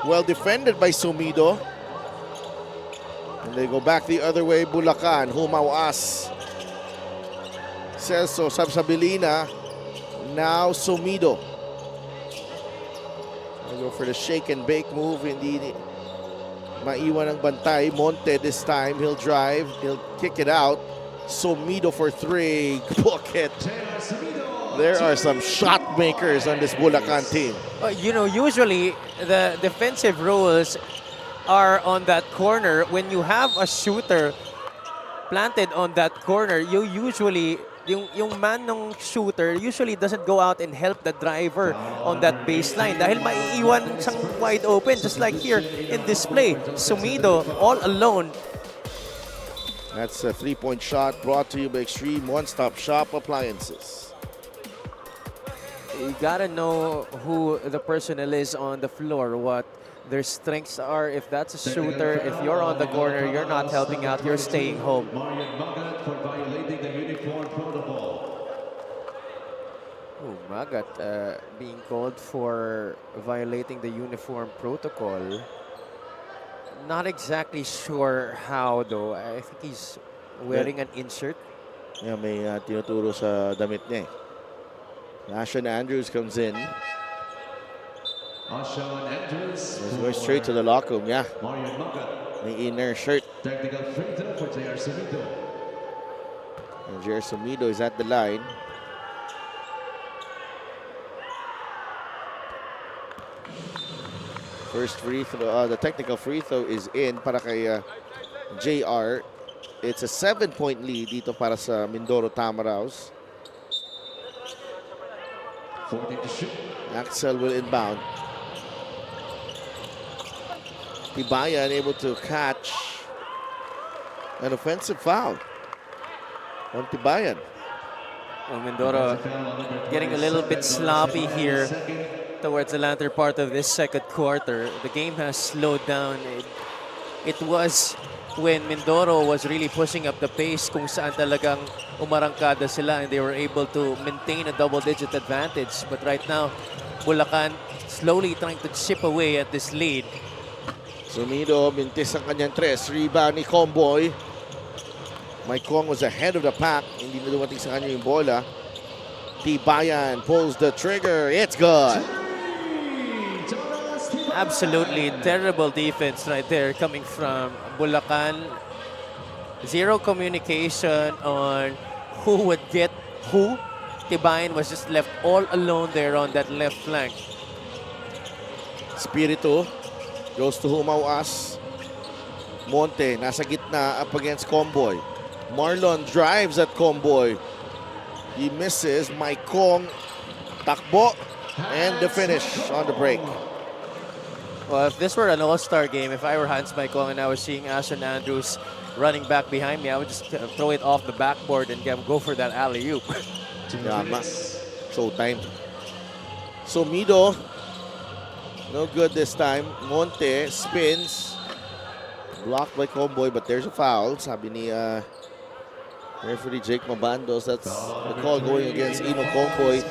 Speaker 1: Well defended by Sumido. And they go back the other way. Bulacan. Humawas. Celso Sabsabilina. Now Sumido. They go for the shake and bake move. Hindi maiwan ang bantay. Monte this time. He'll drive. He'll kick it out. Sumido for 3. Book it. There are some shot makers on this Bulacan team.
Speaker 2: You know, usually the defensive rules are on that corner. When you have a shooter planted on that corner, you usually, yung man ng shooter usually doesn't go out and help the driver on that baseline dahil maiiwan siyang wide open, just like here in this play. Sumido all alone.
Speaker 1: That's a 3-point shot brought to you by Extreme One-Stop Shop Appliances.
Speaker 2: You gotta know who the personnel is on the floor, what their strengths are. If that's a shooter, if you're on the corner, you're not helping out, you're staying home. Oh, Magat being called for violating the uniform protocol. Not exactly sure how though. I think he's wearing an insert.
Speaker 1: Yeah, may tinuturo sa damit niya. Ashon Andrews comes in. Let's go straight to the locker room. Yeah. May inner shirt.
Speaker 4: Technical free throw for J.R. Sumido.
Speaker 1: And J.R. Sumido is at the line. First free throw, the technical free throw is in para kay JR. It's a 7-point lead dito para sa Mindoro Tamaraws.
Speaker 4: 14 to shoot.
Speaker 1: Axel will inbound. Tibayan able to catch an offensive foul on Tibayan.
Speaker 2: Well, Mindoro getting a little bit sloppy here towards the latter part of this second quarter. The game has slowed down it was when Mindoro was really pushing up the pace kung saan talagang umarangkada sila and they were able to maintain a double-digit advantage. But right now, Bulacan slowly trying to chip away at this lead.
Speaker 1: Sumido, mintis ang kanyang tres. Rebound ni Comboy. Mike Kong was ahead of the pack. Hindi na dumating sa kanya yung bola. Tibayan pulls the trigger. It's good.
Speaker 2: Absolutely terrible defense right there coming from Bulacan. Zero communication on who would get who. Tibayan was just left all alone there on that left flank.
Speaker 1: Espiritu goes to Humauas. Monte nasa gitna up against Comboy. Marlon drives at Comboy. He misses. Mike Kong takbo and the finish on the break.
Speaker 2: Well, if this were an all-star game, if I were Hans Maikong and I was seeing Ashton Andrews running back behind me, I would just throw it off the backboard and go for that alley-oop.
Speaker 1: Yama. Showtime. Sumido. No good this time. Monte spins. Blocked by Comboy, but there's a foul. Sabi ni referee Jake Mabandos. That's the call going against Ino Comboy.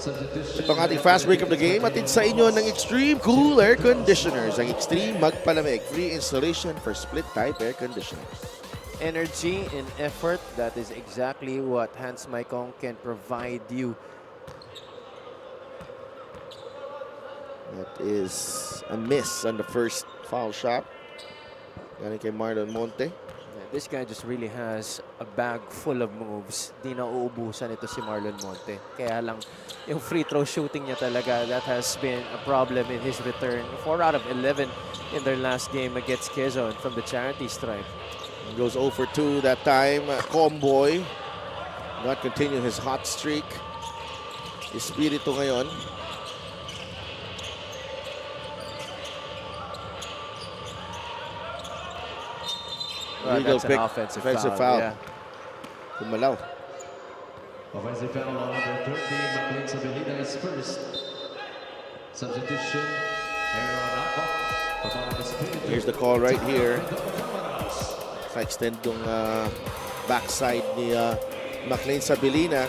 Speaker 1: Ito ang ating fast break of the game. Atid sa inyo ng Extreme Cool Air Conditioners. Ang Extreme Magpalamig. Free installation for split-type air conditioners.
Speaker 2: Energy and effort, that is exactly what Hans Maikong can provide you.
Speaker 1: That is a miss on the first foul shot. Galing kay Marlon Monte.
Speaker 2: This guy just really has a bag full of moves. Di na uubusan ito si Marlon Monte. Kaya lang, yung free throw shooting niya talaga, that has been a problem in his return. 4 out of 11 in their last game against Quezon from the charity stripe.
Speaker 1: He goes 0 for 2 that time. Comboy not continue his hot streak. Espiritu ngayon.
Speaker 2: That's an offensive foul. Yeah.
Speaker 1: Kumalaw.
Speaker 4: Offensive foul on number 30, McLean Sabelina is first. Substitution, Aaron Ako.
Speaker 1: Here's the call right here. Sa extend yung backside ni McLean Sabelina.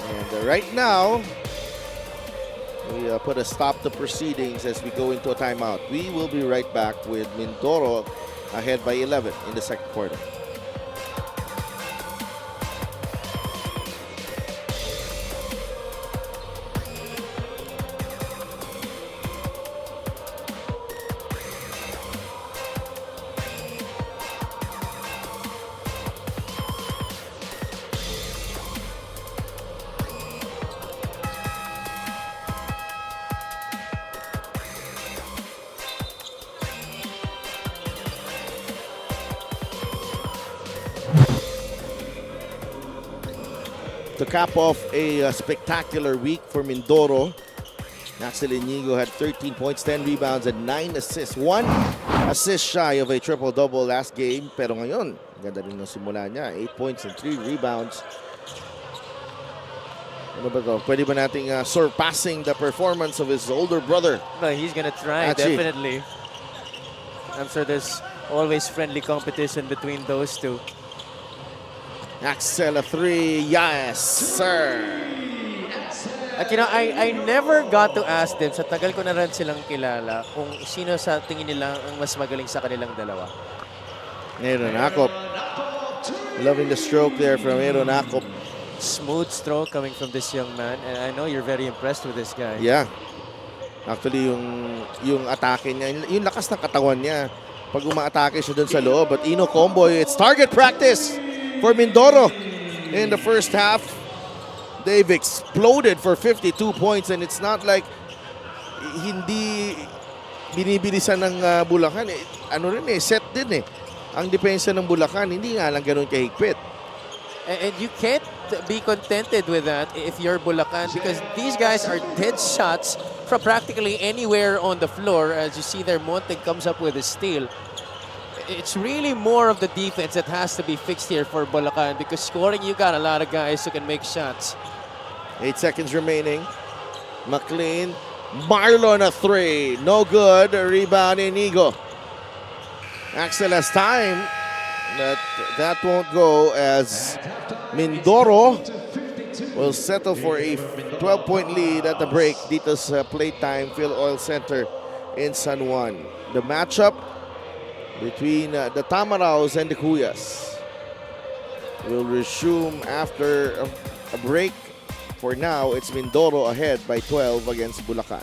Speaker 1: And right now, we put a stop to proceedings as we go into a timeout. We will be right back with Mindoro ahead by 11 in the second quarter. To cap off a spectacular week for Mindoro, Naxel Inigo had 13 points, 10 rebounds, and 9 assists. 1 assist shy of a triple-double last game. Pero ngayon, ganda rin ng simula niya. 8 points and 3 rebounds. Ano ba to? Pwede ba nating surpassing the performance of his older brother?
Speaker 2: No, he's gonna try, definitely. I'm sure there's always friendly competition between those two.
Speaker 1: Axel, a 3. Yes, sir.
Speaker 2: At you know, I never got to ask them, sa tagal ko na rin silang kilala, kung sino sa tingin nila ang mas magaling sa kanilang dalawa.
Speaker 1: Aaron Akop. Loving the stroke there from Aaron Akop.
Speaker 2: Smooth stroke coming from this young man, and I know you're very impressed with this guy.
Speaker 1: Yeah. Actually, yung atake niya, yung lakas ng katawan niya, pag umaatake siya dun sa loob. But Ino Comboy, it's target practice for Mindoro in the first half. They've exploded for 52 points, and it's not like hindi binibilisan ng Bulacan. Ano rin set din ang depensa ng Bulacan, hindi nga lang ganun kahigpit.
Speaker 2: And you can't be contented with that if you're Bulacan, because these guys are dead shots from practically anywhere on the floor. As you see there, Monte comes up with a steal. It's really more of the defense that has to be fixed here for Bulacan, because scoring, you got a lot of guys who can make shots.
Speaker 1: 8 seconds remaining. McLean Marlon a three. No good. Rebound Inigo. Axel has time. That won't go as Mindoro will settle for a 12-point lead at the break dito sa Playtime Phil Oil Center in San Juan. The matchup between the Tamaraws and the Cuyas will resume after a break. For now, it's Mindoro ahead by 12 against Bulacan.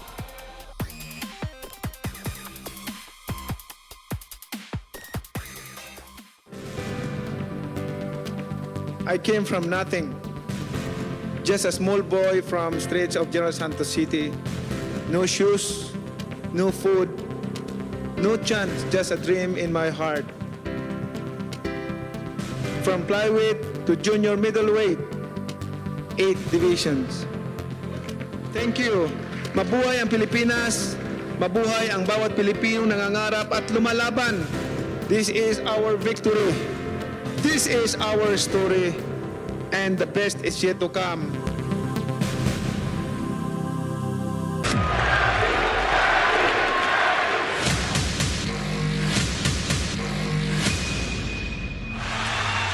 Speaker 6: I came from nothing. Just a small boy from streets of General Santos City. No shoes, no food, no chance, just a dream in my heart. From flyweight to junior middleweight, 8 divisions. Thank you. Mabuhay ang Pilipinas. Mabuhay ang bawat Pilipinong nangangarap at lumalaban. This is our victory. This is our story. And the best is yet to come.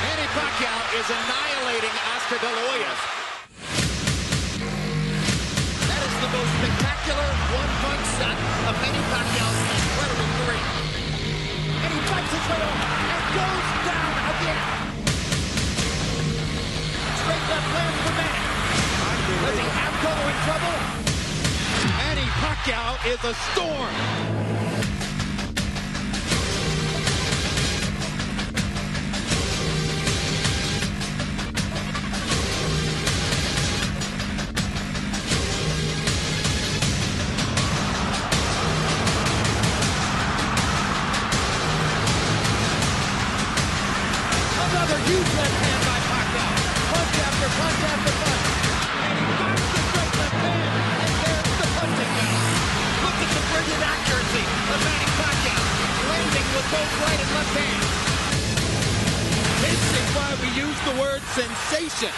Speaker 3: Manny Pacquiao is annihilating Oscar De La Hoya's. That is the most spectacular one-punch shot of Manny Pacquiao's incredible career. And he fights his way over and goes down again. Straight left land for Manny. Does he have Cotto in trouble? Manny Pacquiao is a storm. Another huge left hand by Pacquiao. Punch after punch after punch. And he finds the straight left hand. And there's the punching now. Look at the brilliant accuracy of Manny Pacquiao. Landing with both right and left hands. This is why we use the word sensation.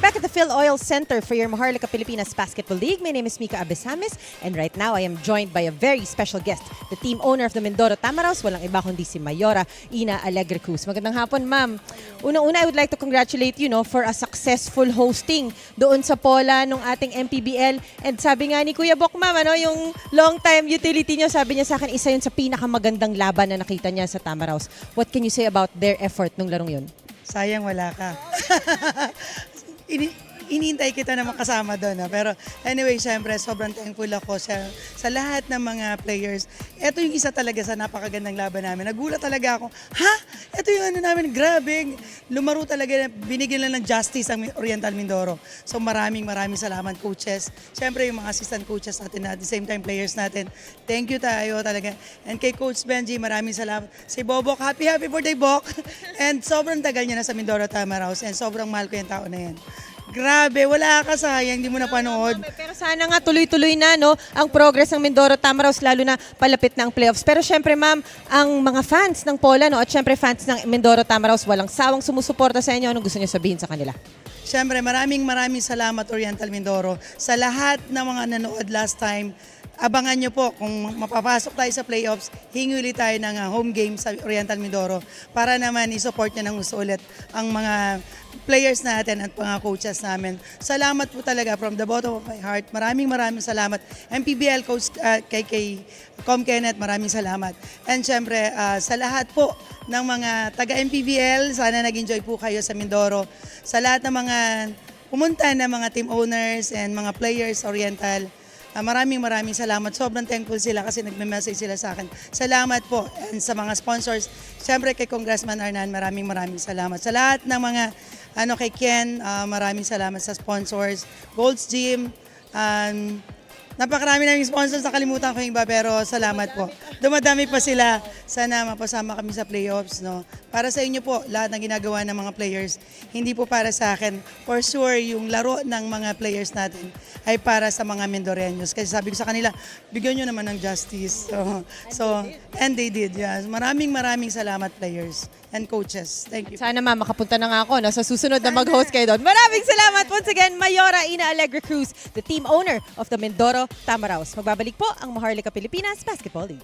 Speaker 5: Back at the Phil Oil Center for your Maharlika Pilipinas Basketball League. My name is Mika Abesamis, and right now I am joined by a very special guest, the team owner of the Mindoro Tamaraws, walang iba kundi si Mayora Ina Alegre Cruz. Magandang hapon, ma'am. Unang-una, I would like to congratulate you for a successful hosting doon sa Pola nung ating MPBL. And sabi nga ni Kuya Bok, ma'am, yung long-time utility nyo, sabi niya sa akin, isa yun sa pinakamagandang laban na nakita niya sa Tamaraws. What can you say about their effort nung larong yun?
Speaker 7: Sayang wala ka. inintay kita na makasama doon. Pero anyway, syempre, sobrang thankful ako sa lahat ng mga players. Ito yung isa talaga sa napakagandang laban namin. Nagulat talaga ako, ha? Ito yung ano namin, grabe. Lumaro talaga, binigyan lang ng justice ang Oriental Mindoro. So maraming salamat coaches. Syempre yung mga assistant coaches natin at the same time players natin. Thank you tayo talaga. And kay Coach Benji, maraming salamat. Si Bobok, happy birthday Bok. And sobrang tagal niya na sa Mindoro Tamaraws and sobrang mahal ko yung tao na yan. Grabe, wala ka sayang, hindi mo napanood.
Speaker 5: Pero sana nga tuloy-tuloy na no ang progress ng Mindoro Tamaraws lalo na palapit na ang playoffs. Pero syempre ma'am, ang mga fans ng Pola no at syempre fans ng Mindoro Tamaraws walang sawang sumusuporta sa inyo. Anong gusto niyo sabihin sa kanila?
Speaker 7: Siyempre, maraming salamat Oriental Mindoro sa lahat ng mga nanood last time. Abangan nyo po kung mapapasok tayo sa playoffs, hingi ulit tayo ng home game sa Oriental Mindoro para naman i-support nyo ng gusto ulit ang mga players natin at mga coaches namin. Salamat po talaga from the bottom of my heart. Maraming salamat. MPBL coach kay Com Kenneth, maraming salamat. And syempre, sa lahat po ng mga taga-MPBL, sana nag-enjoy po kayo sa Mindoro. Sa lahat ng mga pumunta na mga team owners and mga players Oriental, maraming salamat. Sobrang thankful sila kasi nagme-message sila sa akin. Salamat po. And sa mga sponsors, syempre kay Congressman Arnan, maraming salamat. Sa lahat ng mga kay Ken, maraming salamat sa sponsors. Gold's Gym, napakarami naming sponsors, nakalimutan ko yung iba pero salamat po. Dumadami pa sila. Sana mapasama kami sa playoffs. No? Para sa inyo po, lahat ng ginagawa ng mga players, hindi po para sa akin. For sure, yung laro ng mga players natin ay para sa mga Mendoreños. Kasi sabi ko sa kanila, bigyan nyo naman ng justice. And they did. Yes. Maraming salamat players and coaches. Thank you.
Speaker 5: Sana ma'am, makapunta na nga ako no, sa susunod na mag-host kayo doon. Maraming salamat once again, Mayora Ina Alegre Cruz, the team owner of the Mindoro Tamaraws. Magbabalik po ang Maharlika Pilipinas Basketball League.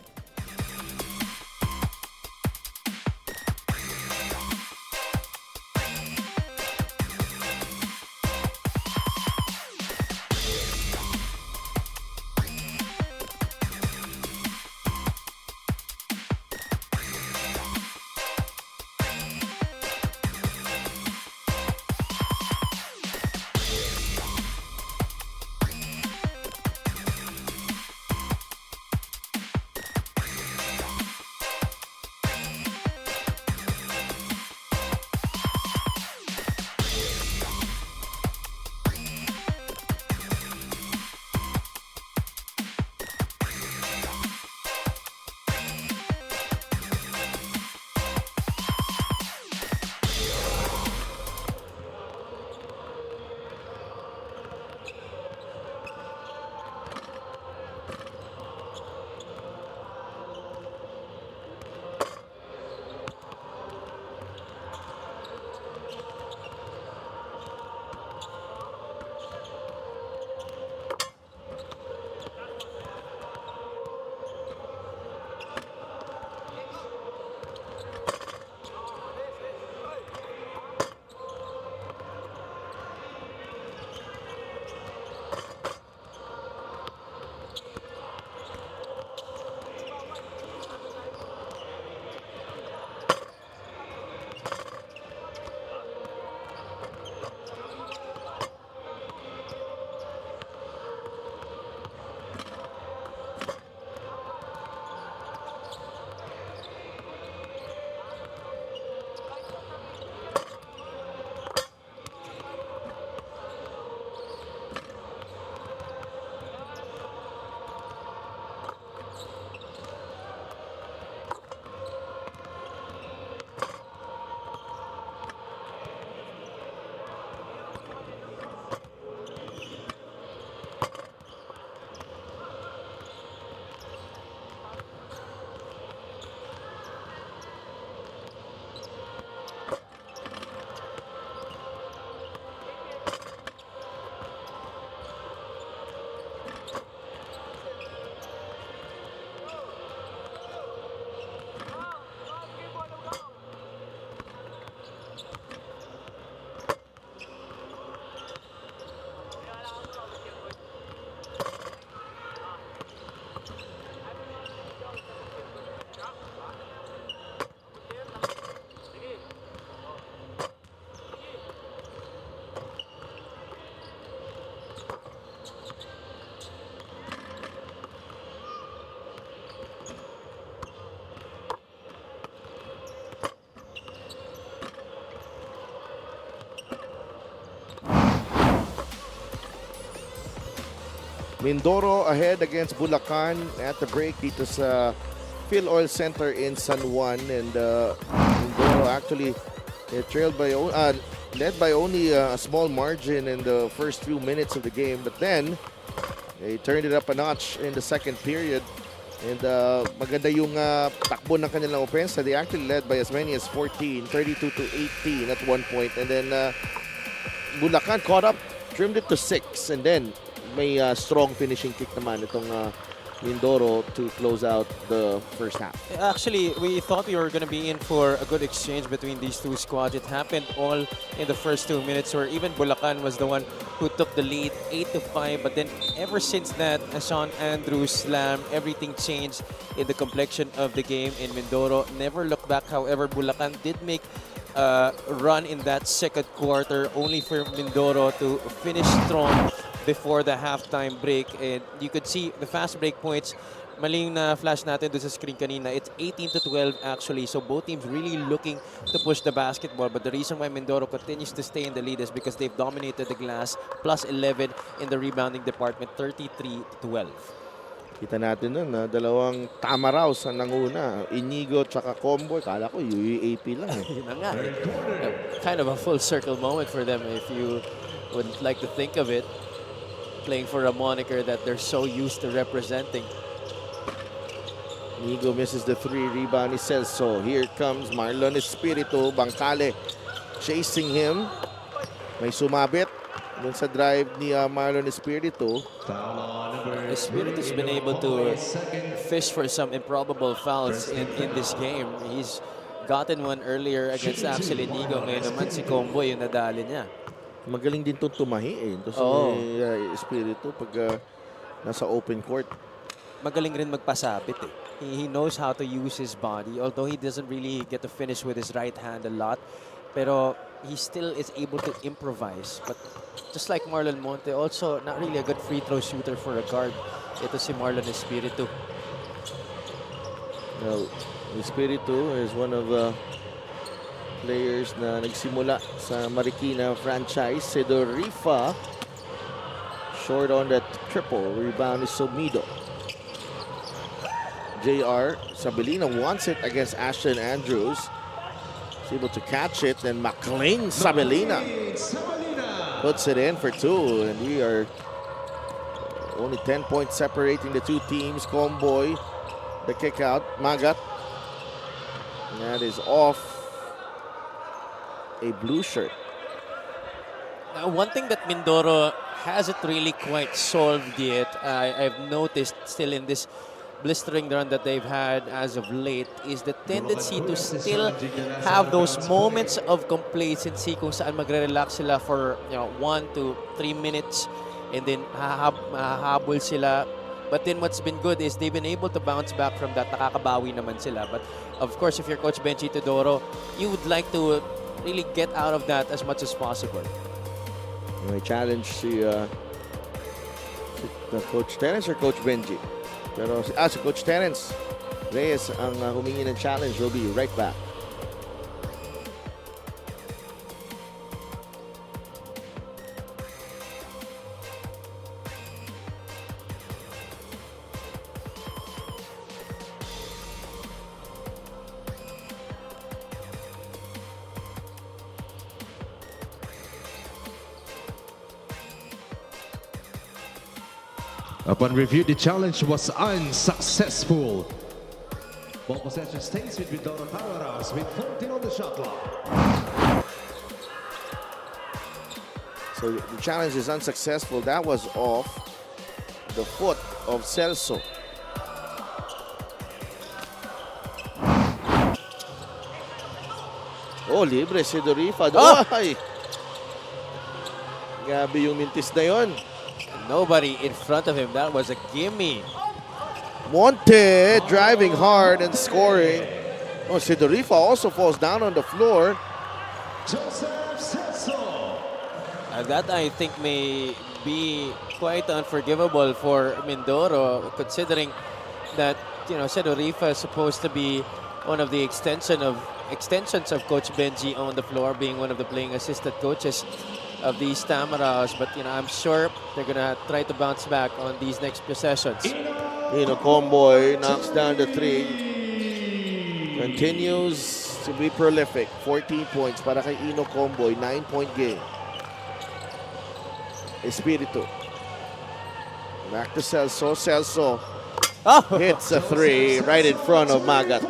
Speaker 1: Mindoro ahead against Bulacan at the break dito sa Phil Oil Center in San Juan. And Mindoro actually led by only a small margin in the first few minutes of the game. But then, they turned it up a notch in the second period. And maganda yung takbo ng kanilang offense. They actually led by as many as 14, 32-18 at one point. And then Bulacan caught up, trimmed it to 6. And then may strong finishing kick naman itong Mindoro to close out the first half.
Speaker 2: Actually, we thought we were going to be in for a good exchange between these two squads. It happened all in the first 2 minutes, where even Bulacan was the one who took the lead 8-5. But then ever since that, Sean Andrews slam, everything changed in the complexion of the game in Mindoro. Never looked back. However, Bulacan did make a run in that second quarter, only for Mindoro to finish strong before the halftime break. And you could see the fast break points. Maling na flash natin doon sa screen kanina. It's 18-12 actually. So both teams really looking to push the basketball. But the reason why Mindoro continues to stay in the lead is because they've dominated the glass. Plus 11 in the rebounding department, 33-12.
Speaker 1: Kita natin nun, dalawang tama raw sa nanguna. Inigo tsaka Comboy. Kala ko UAP lang.
Speaker 2: Yun na nga eh. Kind of a full circle moment for them if you would like to think of it. Playing for a moniker that they're so used to representing.
Speaker 1: Inigo misses the 3, rebound ni Celso. Here comes Marlon Espiritu. Bangkale chasing him. May sumabit dun sa drive ni Marlon Espiritu.
Speaker 2: Espiritu's been able to fish for some improbable fouls in this game. He's gotten one earlier against Axel Inigo. Ngayon naman si Combo yung nadali niya.
Speaker 1: Magaling din itong tumahi eh. Ito si Espiritu pag nasa open court.
Speaker 2: Magaling rin magpasabit eh. He knows how to use his body, although he doesn't really get to finish with his right hand a lot. Pero he still is able to improvise. But just like Marlon Monte, also not really a good free throw shooter for a guard. Ito si Marlon Espiritu.
Speaker 1: Well, Espiritu is one of the players na nagsimula sa Marikina franchise. Sedorifa short on that triple. Rebound is Somido. JR Sabelina wants it against Ashton Andrews. He's able to catch it. And McLean Sabelina puts it in for 2. And we are only 10 points separating the two teams. Comboy, the kick out. Magat. And that is off a blue shirt.
Speaker 2: Now, one thing that Mindoro hasn't really quite solved yet, I've noticed still in this blistering run that they've had as of late, is the tendency to still have those moments of complacency kung saan magre-relax sila for 1 to 3 minutes and then hahabol sila. But then what's been good is they've been able to bounce back from that. Nakakabawi naman sila. But of course, if you're Coach Benji Todoro, you would like to really get out of that as much as possible.
Speaker 1: May challenge si Coach Terence or Coach Benji? Pero si Coach Terence Reyes ang humingi ng challenge. We'll be right back.
Speaker 4: Upon review, the challenge was unsuccessful. Ball possession stays with Mindoro Powerhouse with 14 on the shot clock.
Speaker 1: So the challenge is unsuccessful. That was off the foot of Celso. Oh, libre si Dorifa.
Speaker 2: Oh!
Speaker 1: Ay! Grabe yung mintis na yon.
Speaker 2: Nobody in front of him. That was a gimme.
Speaker 1: Monte driving hard and scoring. Oh, Sidorifa also falls down on the floor.
Speaker 4: Joseph Celso.
Speaker 2: That I think may be quite unforgivable for Mindoro, considering that Sedorifa is supposed to be one of the extensions of Coach Benji on the floor, being one of the playing assistant coaches. of these Tamaraos, but I'm sure they're gonna try to bounce back on these next possessions.
Speaker 1: Comboy knocks down the 3. Continues to be prolific. 14 points para kay Comboy. 9-point game. Espiritu. Back to Celso. Celso hits a 3 right in front of Magat.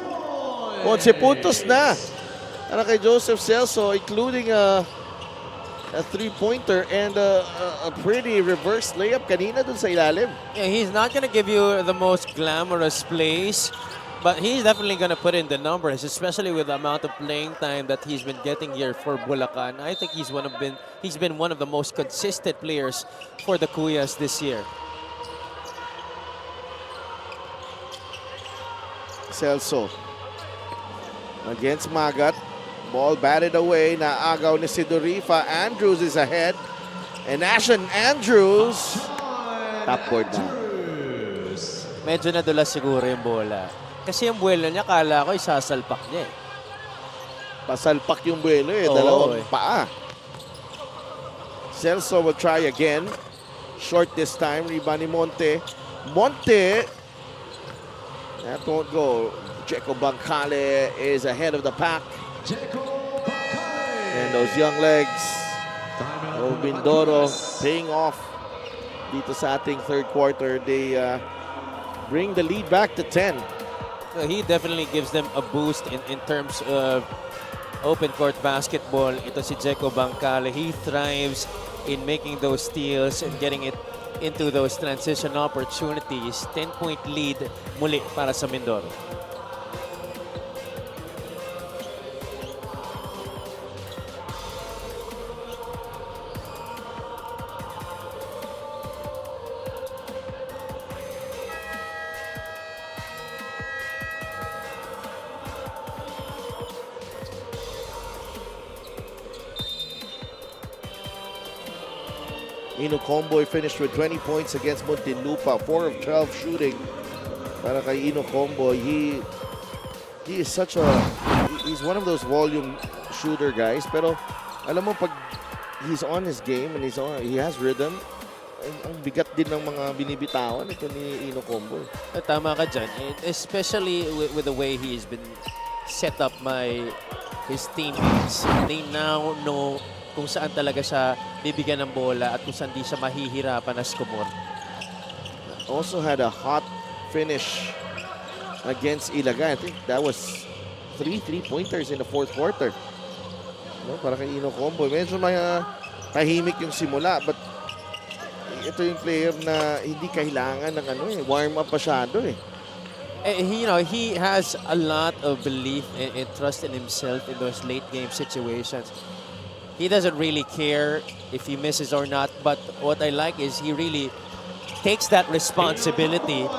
Speaker 1: 11 puntos na para kay Joseph Celso, including a 3-pointer and a pretty reverse layup kanina dun sa ilalim.
Speaker 2: Yeah, he's not gonna give you the most glamorous plays, but he's definitely gonna put in the numbers, especially with the amount of playing time that he's been getting here for Bulacan. I think he's been one of the most consistent players for the Kuyas this year.
Speaker 1: Celso against Magat. Ball batted away. Naagaw ni Sidorifa. Andrews is ahead. And Ashen Andrews. Top board na.
Speaker 2: Medyo nadulas siguro yung bola. Kasi yung buwelo niya, kala ko isasalpak niya eh.
Speaker 1: Pasalpak yung buwelo eh.
Speaker 2: Oo,
Speaker 1: Dalawang
Speaker 2: eh.
Speaker 1: paa. Celso will try again. Short this time. Rebound ni Monte. Monte. That won't go. Checo Bancale is ahead of the pack. And those young legs of Mindoro paying off dito sa ating third quarter. They bring the lead back to 10.
Speaker 2: So he definitely gives them a boost in terms of open court basketball. Ito si Jeco Bancale. He thrives in making those steals and getting it into those transition opportunities. 10-point lead muli para sa Mindoro.
Speaker 1: Comboy finished with 20 points against Muntinlupa. 4 of 12 shooting para kay Comboy. He is he's one of those volume shooter guys. Pero alam mo, pag he's on his game and he has rhythm, ang bigat din ng mga binibitawan ito ni Comboy.
Speaker 2: Tama ka dyan. Especially with the way he's been set up by his teammates. They now know kung saan talaga siya bibigyan ng bola at kung saan di siya mahihirapan na skumor.
Speaker 1: Also had a hot finish against Ilagan. I think that was 3 3-pointers in the fourth quarter. No, para kay Comboy. Medyo may tahimik yung simula, but ito yung player na hindi kailangan ng warm up masyado eh.
Speaker 2: He has a lot of belief and trust in himself in those late game situations. He doesn't really care if he misses or not, but what I like is he really takes that responsibility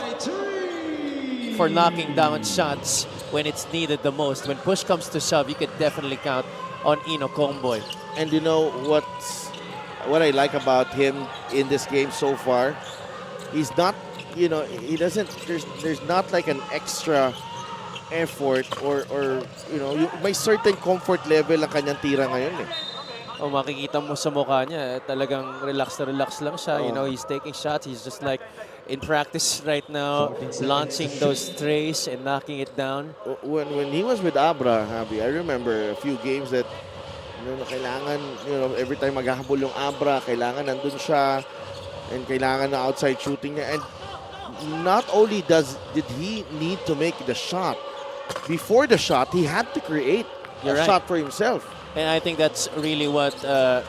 Speaker 2: for knocking down shots when it's needed the most. When push comes to shove, you could definitely count on Comboy.
Speaker 1: And you know what I like about him in this game so far? He's not, he doesn't, there's not like an extra effort or may certain comfort level ang kanyang tira ngayon eh.
Speaker 2: Makikita mo sa mukha niya, talagang relax na relax lang siya. He's taking shots. He's just like in practice right now, launching those trays and knocking it down.
Speaker 1: When he was with Abra, Javi, I remember a few games that kailangan, every time maghahabol yung Abra, kailangan nandun siya and kailangan na outside shooting niya. And not only did he need to make the shot, before the shot, he had to create a shot for himself.
Speaker 2: And I think that's really what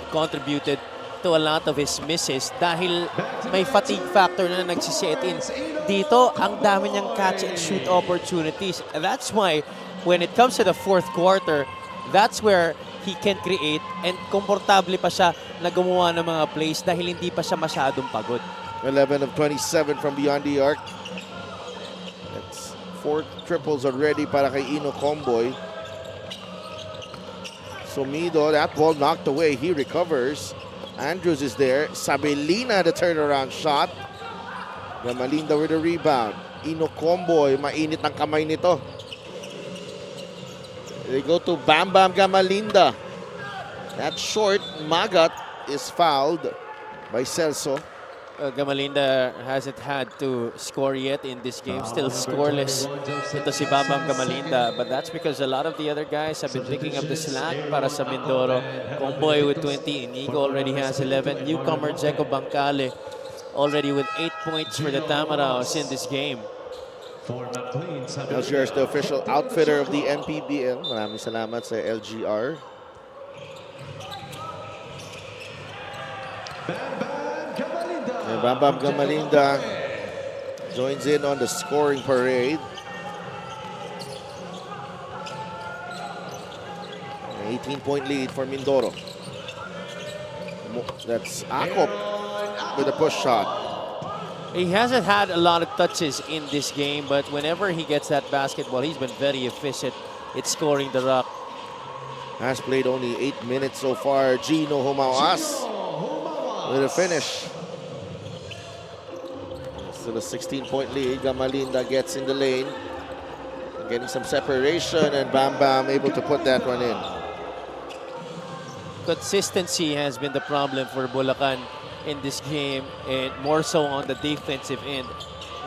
Speaker 2: contributed to a lot of his misses dahil may fatigue factor na nagsiset in. Dito, ang dami niyang catch and shoot opportunities. And that's why when it comes to the fourth quarter, that's where he can create and komportable pa siya na gumawa ng mga plays dahil hindi pa siya masyadong pagod.
Speaker 1: 11 of 27 from beyond the arc. That's 4 triples already para kay Comboy. Sumido, that ball knocked away. He recovers. Andrews is there. Sabelina, the turnaround shot. Gamalinda with a rebound. Comboy, mainit ang kamay nito. They go to Bam Bam Gamalinda. That short, Magat is fouled by Celso.
Speaker 2: Gamalinda hasn't had to score yet in this game. Still scoreless ito si Bambam Gamalinda. But that's because a lot of the other guys have been picking up the slack para sa Mindoro. Comboy with 20. Inigo already has 11. Newcomer Jeco Bancale already with 8 points for the Tamaraos in this game.
Speaker 1: LGR is the official outfitter of the MPBL. Maraming salamat sa LGR. And Bambam Gamalinda joins in on the scoring parade. An 18-point lead for Mindoro. That's Akop with a push shot.
Speaker 2: He hasn't had a lot of touches in this game, but whenever he gets that basketball, he's been very efficient at scoring the rock.
Speaker 1: Has played only 8 minutes so far. Gino Humawas with a finish. Still a 16-point lead. Gamalinda gets in the lane. Getting some separation, and Bam Bam able to put that one in.
Speaker 2: Consistency has been the problem for Bulacan in this game, and more so on the defensive end.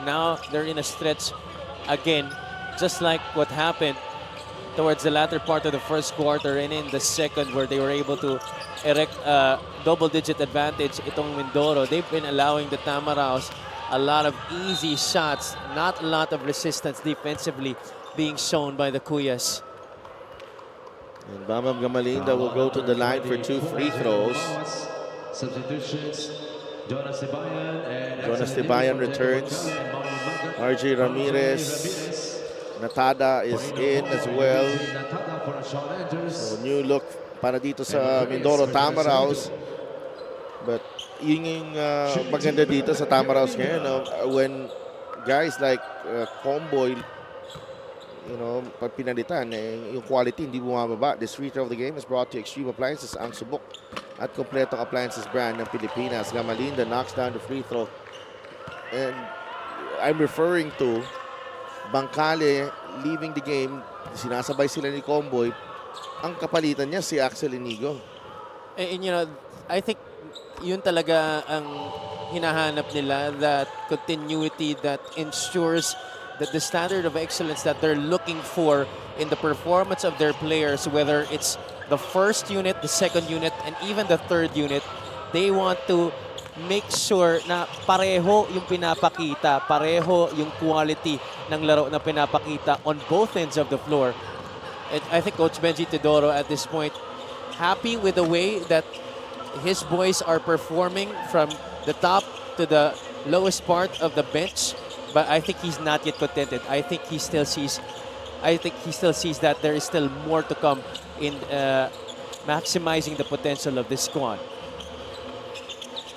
Speaker 2: Now they're in a stretch again, just like what happened towards the latter part of the first quarter and in the second, where they were able to erect a double-digit advantage itong Mindoro. They've been allowing the Tamaraos a lot of easy shots, not a lot of resistance defensively being shown by the Kuyas.
Speaker 1: And Bambam Gamalinda will go to the line for 2 free throws.
Speaker 4: Substitutions, Jonas
Speaker 1: Tibayan returns. RJ Ramirez. Natada is in as well. So new look para dito sa Mindoro Tamaraos. But yun yung maganda dito sa Tamaraos ngayon. When guys like Comboy, you know, pag pinalitan, yung quality hindi bumababa. This free throw of the game is brought to Extreme Appliances, ang subok at kompletong appliances brand ng Pilipinas. Gamalinda knocks down the free throw. And I'm referring to Bancale leaving the game. Sinasabay sila ni Comboy. Ang kapalitan niya si Axel Inigo.
Speaker 2: And you know, I think yun talaga ang hinahanap nila, that continuity that ensures that the standard of excellence that they're looking for in the performance of their players, whether it's the first unit, the second unit, and even the third unit, they want to make sure na pareho yung pinapakita, pareho yung quality ng laro na pinapakita on both ends of the floor. And I think Coach Benji Teodoro at this point happy with the way that his boys are performing from the top to the lowest part of the bench, but I think he's not yet contented. I think he still sees that there is still more to come in maximizing the potential of this squad.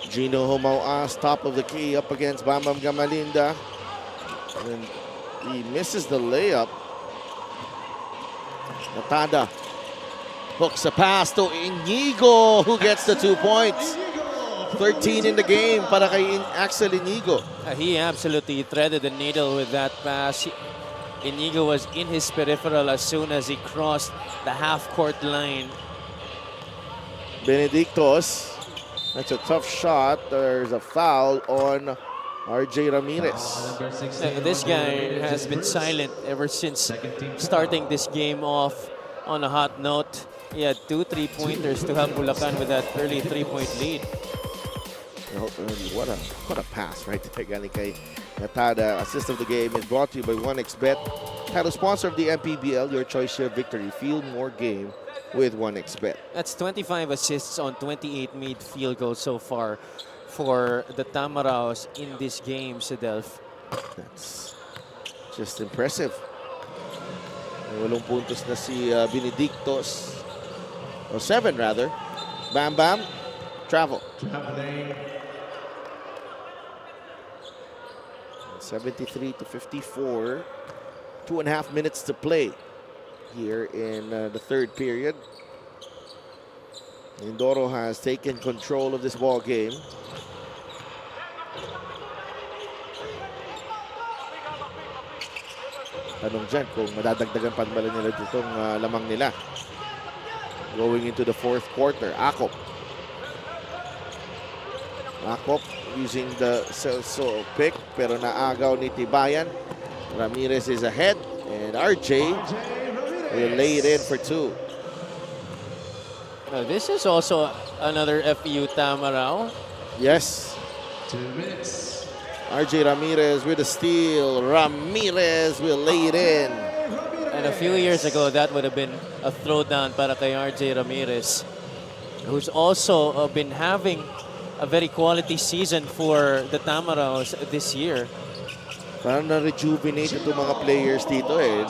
Speaker 1: Gino Humawas, top of the key, up against Bambam Gamalinda. And he misses the layup. Natada hooks a pass to Inigo, who gets the 2 points. 13 in the game para kay Axel Inigo.
Speaker 2: He absolutely threaded the needle with that pass. Inigo was in his peripheral as soon as he crossed the half-court line.
Speaker 1: Benedictos, that's a tough shot. There's a foul on RJ Ramirez.
Speaker 2: This guy has been silent ever since starting this game off on a hot note. He had 2 3-pointers to help Bulacan with that early 3-point lead.
Speaker 1: What a pass right there, galing kay Natada. Assist of the game is brought to you by 1xBet, title sponsor of the MPBL. Your choice, your victory. Feel more game with 1xBet.
Speaker 2: That's 25 assists on 28 made field goals so far for the Tamaraos in this game, Sedelf.
Speaker 1: That's just impressive. 8 puntos na si Benedictos. Or 7 rather. Bam Bam, travel. 73-54. 2.5 minutes to play here in the third period. Mindoro has taken control of this ball game. Tanong dyan kung madadagdagan pa ba nila ditong lamang nila. Going into the fourth quarter. Akop. Akop using the Celso pick pero naagaw ni Tibayan. Ramirez is ahead and RJ will lay it in for 2.
Speaker 2: This is also another FEU Tamaraw.
Speaker 1: Yes.
Speaker 4: 2 minutes.
Speaker 1: RJ Ramirez with a steal. Ramirez will lay it in.
Speaker 2: And a few years ago, that would have been a throwdown para kay RJ Ramirez, who's also been having a very quality season for the Tamaraws this year.
Speaker 1: Parang na-rejuvenate itong mga players dito ng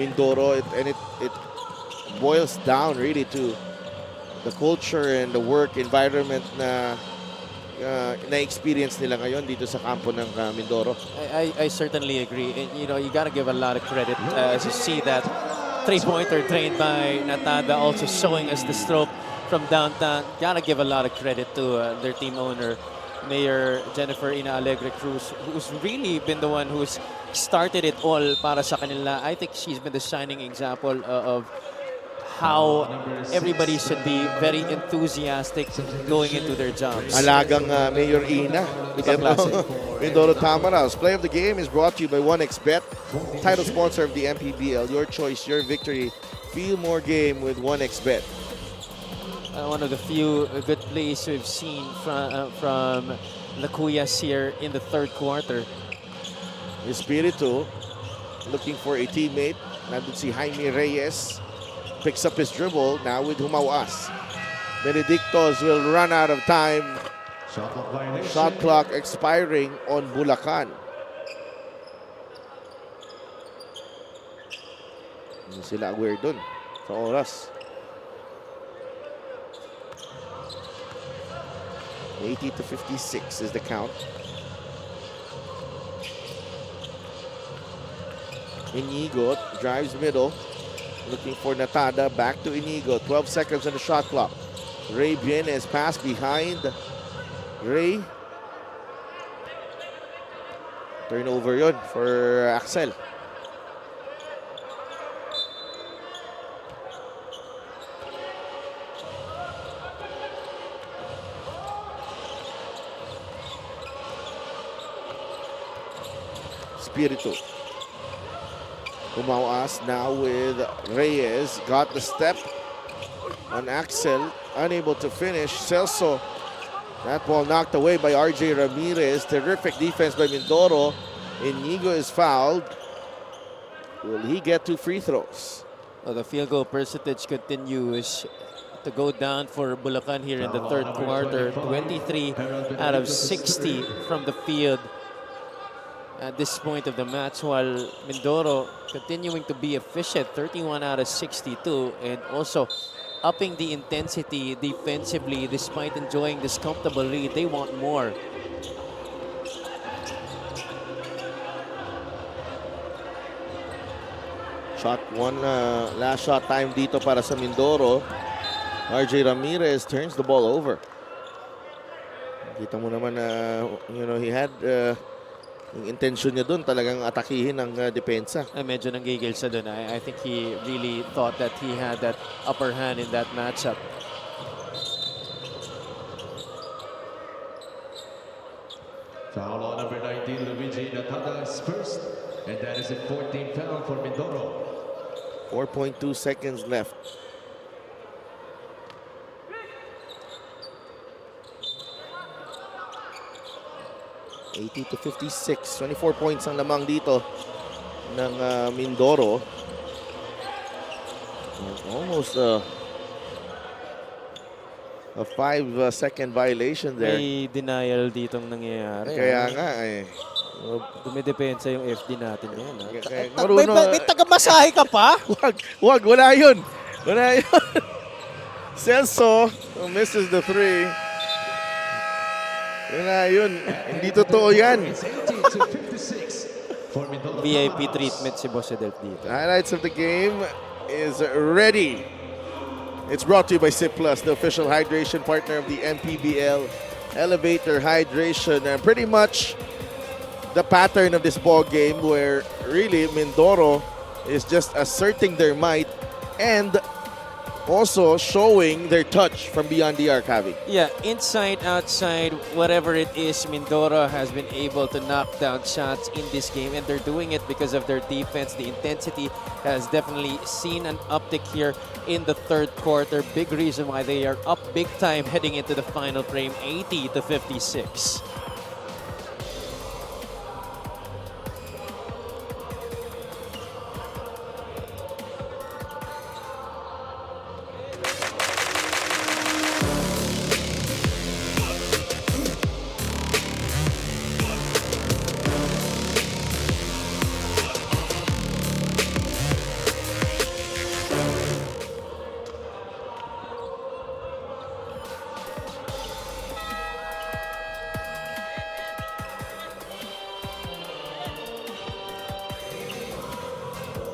Speaker 1: Mindoro. And it boils down really to the culture and the work environment na na-experience nila ngayon dito sa kampo ng Mindoro.
Speaker 2: I certainly agree. And, you know, you got to give a lot of credit as you see that three-pointer trained by Natada also showing us the stroke from downtown. Got to give a lot of credit to their team owner, Mayor Jennifer Ina Alegre Cruz, who's really been the one who's started it all para sa kanila. I think she's been the shining example of how everybody should be very enthusiastic going into their jobs.
Speaker 1: Alagang Mayor Ina.
Speaker 2: Ibang klase.
Speaker 1: Mindoro Tamaraws. Play of the game is brought to you by 1xBet, title sponsor of the MPBL. Your choice, your victory. Feel more game with 1xBet.
Speaker 2: One of the few good plays we've seen from the Cuyas here in the third quarter.
Speaker 1: Espiritu looking for a teammate. Nandun si Jaime Reyes. Picks up his dribble now with Humawas. Benedictos will run out of time. Shot clock expiring on Bulacan. Hindi sila aware dun sa oras. 80 to 56 is the count. Inigo drives middle. Looking for Natada, back to Inigo. 12 seconds on the shot clock. Ray Bienes pass behind Ray. Turnover yon for Axel. Espiritu. Umawas now with Reyes. Got the step on Axel. Unable to finish. Celso. That ball knocked away by RJ Ramirez. Terrific defense by Mindoro. Inigo is fouled. Will he get 2 free throws?
Speaker 2: Well, the field goal percentage continues to go down for Bulacan here in the third quarter. 23 out of 60 from the field at this point of the match, while Mindoro continuing to be efficient, 31 out of 62, and also upping the intensity defensively despite enjoying this comfortable lead. They want more.
Speaker 1: Shot one, last shot time dito para sa Mindoro. RJ Ramirez turns the ball over. Kita mo naman na, he had yung intention niya doon talagang atakihin ang depensa.
Speaker 2: Medyo nanggigil siya doon. I think he really thought that he had that upper hand in that matchup.
Speaker 4: Foul on number 19, Luigi Natada is first, and that is a 14th foul for Mindoro.
Speaker 1: 4.2 seconds left. $80 to 56. 24 points ang lamang dito ng Mindoro. Almost a 5-second violation there.
Speaker 2: May denial ditong nangyayari.
Speaker 1: Kaya nga eh.
Speaker 2: Dumidepensa yung FD natin ngayon.
Speaker 8: May taga-masahe ka pa?
Speaker 1: Wag, wala yun. Wala yun. Celso misses the 3. Wala yun. Hindi totoo yan.
Speaker 2: VIP treatment si Boss Edel dito.
Speaker 1: Highlights of the game is ready. It's brought to you by Sip Plus, the official hydration partner of the MPBL. Elevator hydration. And pretty much the pattern of this ball game where really Mindoro is just asserting their might and also showing their touch from beyond the arc, Javi.
Speaker 2: Yeah, inside, outside, whatever it is, Mindoro has been able to knock down shots in this game, and they're doing it because of their defense. The intensity has definitely seen an uptick here in the third quarter. Big reason why they are up big time heading into the final frame, 80-56.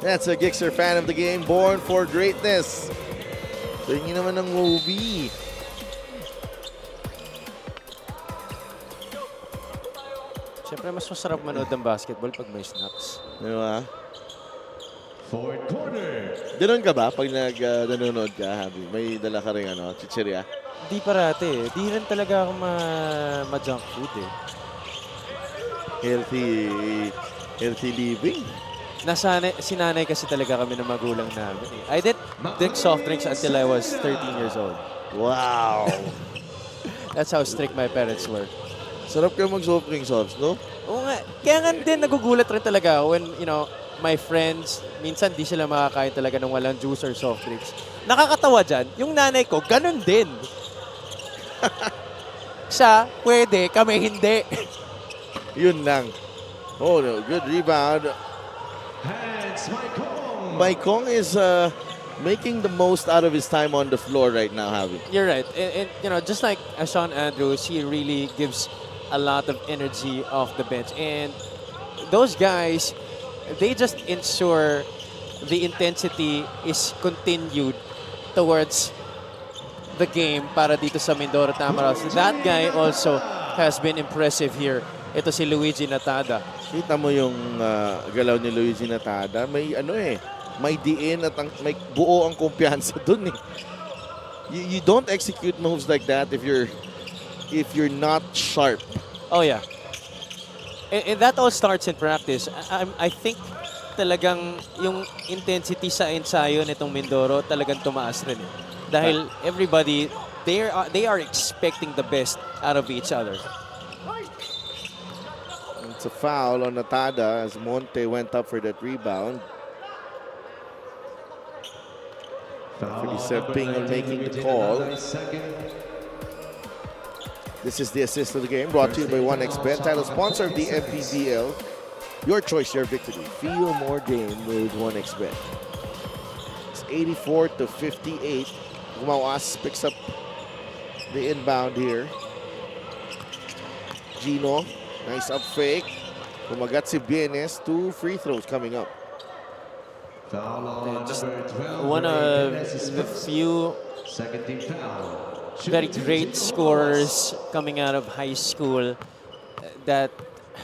Speaker 1: That's a Gixxer fan of the game, born for greatness. Tingin naman ng movie.
Speaker 2: Siyempre, mas masarap manood ng basketball pag may snacks.
Speaker 1: Di ba?
Speaker 4: Fourth quarter.
Speaker 1: Ganun ka ba pag nanonood ka, Javi? May dala ka rin chichirya?
Speaker 2: Di parate eh. Di rin talaga ako ma-junk food eh.
Speaker 1: Healthy living.
Speaker 2: Sinanay kasi talaga kami ng magulang namin eh. I didn't drink soft drinks until I was 13 years old.
Speaker 1: Wow.
Speaker 2: That's how strict my parents were.
Speaker 1: Sarap kayo mag-soft drinks, no?
Speaker 2: Oo nga. Kaya nga din nagugulat rin talaga when, my friends, minsan di sila makakain talaga ng walang juice or soft drinks. Nakakatawa dyan, yung nanay ko, ganun din. Siya, pwede, kami hindi.
Speaker 1: Yun lang. Oh, no. Good rebound.
Speaker 4: Hands,
Speaker 1: Maikong is making the most out of his time on the floor right now, Javi.
Speaker 2: You're right. And just like Sean Andrews, he really gives a lot of energy off the bench. And those guys, they just ensure the intensity is continued towards the game para dito sa Mindoro Tamaraws. That guy also has been impressive here. Ito si Luigi Natada.
Speaker 1: Kita mo yung galaw ni Luigi Natada. May may diin at may buo ang kumpiyansa dun eh. You don't execute moves like that if you're not sharp.
Speaker 2: Oh yeah. And that all starts in practice. I think talagang yung intensity sa ensayo nitong Mindoro talagang tumaas rin eh. Dahil everybody, they are expecting the best out of each other.
Speaker 1: It's a foul on Natada as Monte went up for that rebound. Referee Seth Pingle making the call. This is the assist of the game, brought to you by 1xBet, title sponsor of the MPBL. Your choice, your victory. Feel more game with 1xBet. It's 84-58. Gumawas picks up the inbound here. Gino, nice up fake. Kumagat si Bienes. 2 free throws coming up.
Speaker 2: Just one of the few very great scorers coming out of high school that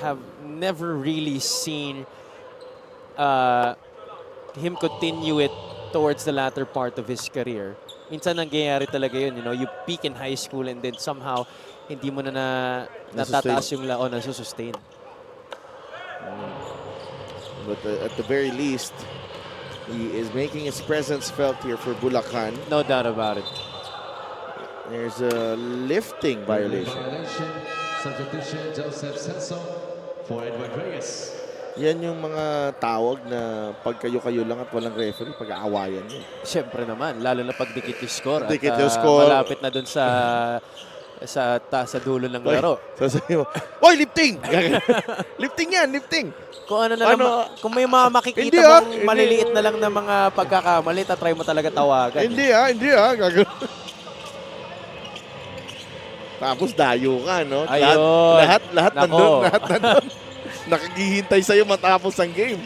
Speaker 2: have never really seen him continue it towards the latter part of his career. Minsan nangyayari talaga yun, you peak in high school and then somehow hindi mo na natataas yung laon na sustain.
Speaker 1: But at the very least, he is making his presence felt here for Bulacan.
Speaker 2: No doubt about it.
Speaker 1: There's a lifting violation.
Speaker 4: Substitution, Joseph Celso for Edward Reyes.
Speaker 1: Yan yung mga tawag na pag kayo-kayo lang at walang referee, pag-aawayan yun.
Speaker 2: Siyempre naman, lalo na pag dikit yung score.
Speaker 1: Dikit
Speaker 2: at
Speaker 1: yung score.
Speaker 2: malapit na dun sa dulo ng laro.
Speaker 1: Sasabihin mo, Oy, lifting! Lifting yan, lifting!
Speaker 2: Kung ano na lang, kung may mga makikita
Speaker 1: Hindi,
Speaker 2: mong maliliit na lang na mga pagkakamali, try mo talaga tawagan.
Speaker 1: Hindi gagawin. Tapos dayo ka, no?
Speaker 2: Ayun.
Speaker 1: Lahat nandun. Nakaghihintay sa'yo matapos ang game.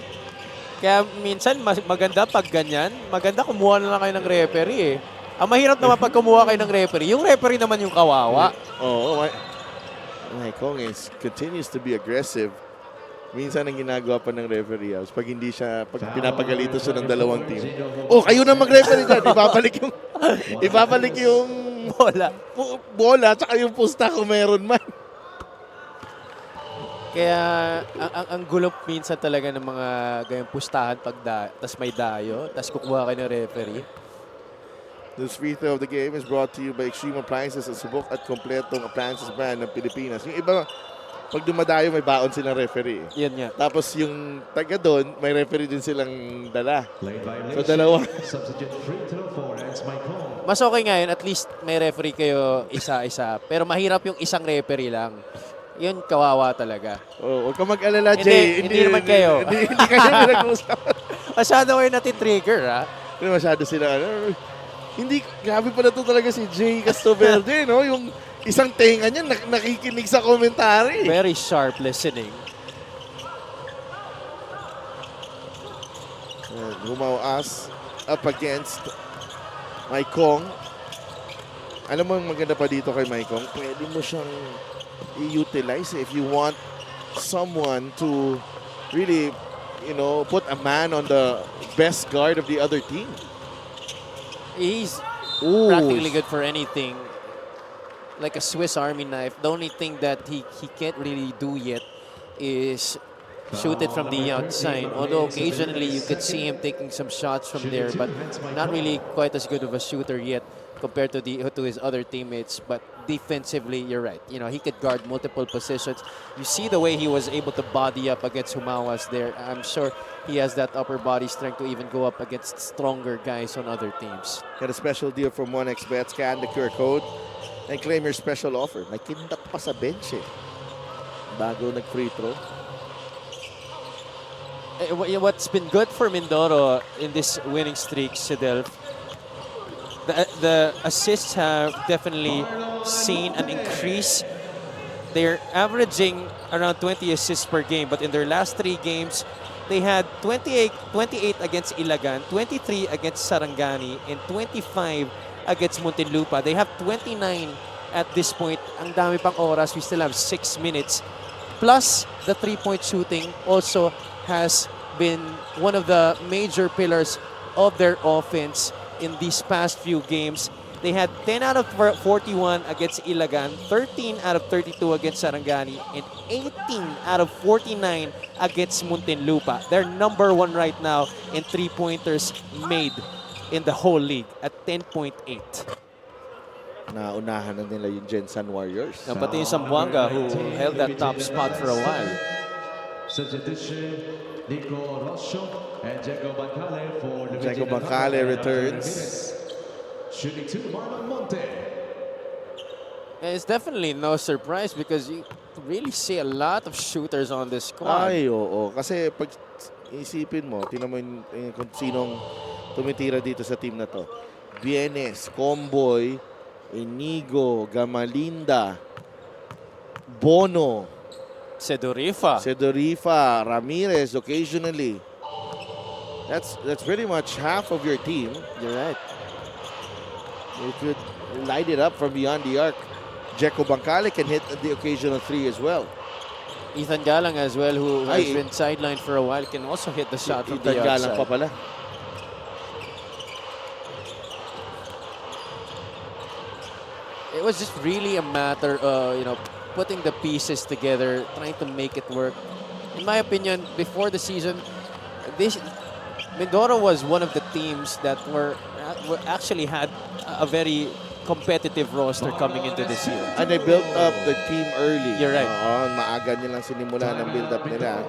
Speaker 2: Kaya minsan, maganda pag ganyan, maganda kumuha na lang kayo ng referee eh. Ang mahirap naman pag kumuha kayo ng referee, yung referee naman yung kawawa.
Speaker 1: Oo, Kong continues to be aggressive. Minsan ang ginagawa pa ng referee house, pag hindi siya, pag pinapagalito siya ng dalawang team. Oh, kayo na mag-referee dyan, ibabalik yung... Ibabalik yung
Speaker 2: Bola.
Speaker 1: bola tsaka yung pusta kung meron man.
Speaker 2: Kaya ang gulo minsan talaga ng mga gayong pustahan pag tas may dayo, tas kukuha kayo ng referee.
Speaker 1: This free throw of the game is brought to you by Extreme Appliances at subok at kompletong appliances brand ng Pilipinas. Yung iba, pag dumadayo, may baon silang referee.
Speaker 2: Yan nga.
Speaker 1: Tapos yung taga doon, may referee din silang dala.
Speaker 4: Lane violation.
Speaker 1: So dalawa.
Speaker 4: Substitute free throw for Ernst Maicon.
Speaker 2: Mas okay nga yun, at least may referee kayo isa-isa. Pero mahirap yung isang referee lang. Yun, kawawa talaga.
Speaker 1: Oh, huwag ka mag-alala, Jay.
Speaker 2: Hindi naman kayo.
Speaker 1: Hindi kayo pinag-uusapan.
Speaker 2: Masyado kayo natitrigger, ha?
Speaker 1: Hindi masyado sila. Hindi, grabe pala to talaga si Jay Castroverde, no? Yung isang tenga niya nakikinig sa komentary.
Speaker 2: Very sharp listening.
Speaker 1: Humawas up against Maikong. Alam mo, maganda pa dito kay Maikong, pwede mo siyang i-utilize if you want someone to really, put a man on the best guard of the other team.
Speaker 2: He's
Speaker 1: Ooh.
Speaker 2: practically good for anything. Like a Swiss Army knife. The only thing that he can't really do yet is shoot it from the outside. Although occasionally you could see him taking some shots from there, but not really quite as good of a shooter yet compared to his other teammates. But defensively, you're right. He could guard multiple positions. You see the way he was able to body up against Humawas there. I'm sure he has that upper body strength to even go up against stronger guys on other teams.
Speaker 1: Got a special deal from 1xBet. Scan the QR code and claim your special offer. May kindat pa sa bench eh. Bago nag-free throw.
Speaker 2: What's been good for Mindoro in this winning streak, Sidel, the assists have definitely seen an increase. They're averaging around 20 assists per game, but in their last 3 games, they had 28 against Ilagan, 23 against Sarangani, and 25 against Muntinlupa. They have 29 at this point. Ang dami pang oras. We still have 6 minutes. Plus, the 3-point shooting also has been one of the major pillars of their offense in these past few games. They had 10 out of 41 against Ilagan, 13 out of 32 against Sarangani, and 18 out of 49 against Muntinlupa. They're number 1 right now in 3-pointers made in the whole league at 10.8.
Speaker 1: Naunahan na nila yung Gensan Warriors.
Speaker 2: Pati yung Zamboanga who held that top spot for a while.
Speaker 4: Substitution, Nico Rosso and Jacob Bancale for the
Speaker 1: Jacob Bancale returns.
Speaker 4: Shooting 2, Marlon Monte.
Speaker 2: And it's definitely no surprise because you really see a lot of shooters on this squad.
Speaker 1: Ay, oo. Kasi pag isipin mo, tingnan mo kung sinong tumitira dito sa team na to. Bienes, Comboy, Inigo, Gamalinda, Bono,
Speaker 2: Sedorifa.
Speaker 1: Ramirez occasionally. That's pretty much half of your team.
Speaker 2: You're right.
Speaker 1: You could light it up from beyond the arc. Jeko Bancale can hit the occasional 3 as well.
Speaker 2: Ethan Galang as well, who has been sidelined for a while, can also hit the shot from the
Speaker 1: Ethan Galang
Speaker 2: outside.
Speaker 1: pa pala.
Speaker 2: It was just really a matter of, putting the pieces together, trying to make it work. In my opinion, before the season, Mindoro was one of the teams that were actually had a very competitive roster coming into this year.
Speaker 1: And they built up the team early.
Speaker 2: You're right.
Speaker 1: Maaga nilang sinimulan ang build-up nila.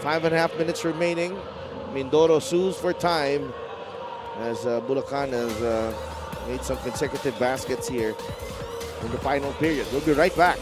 Speaker 1: 5.5 minutes remaining. Mindoro sues for time as Bulacan has made some consecutive baskets here in the final period. We'll be right back.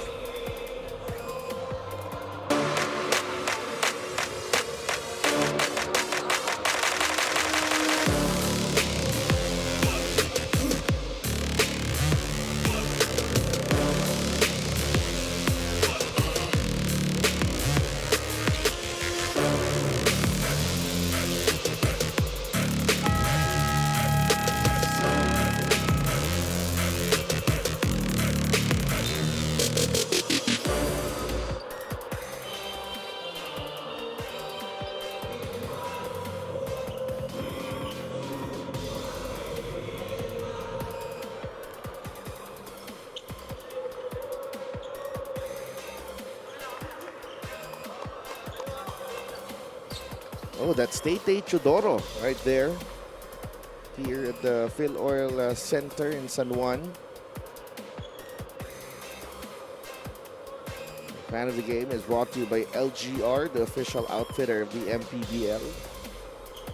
Speaker 1: Oh, that's Tete Chudoro right there. Here at the Phil Oil Center in San Juan. Fan of the Game is brought to you by LGR, the official outfitter of the MPBL.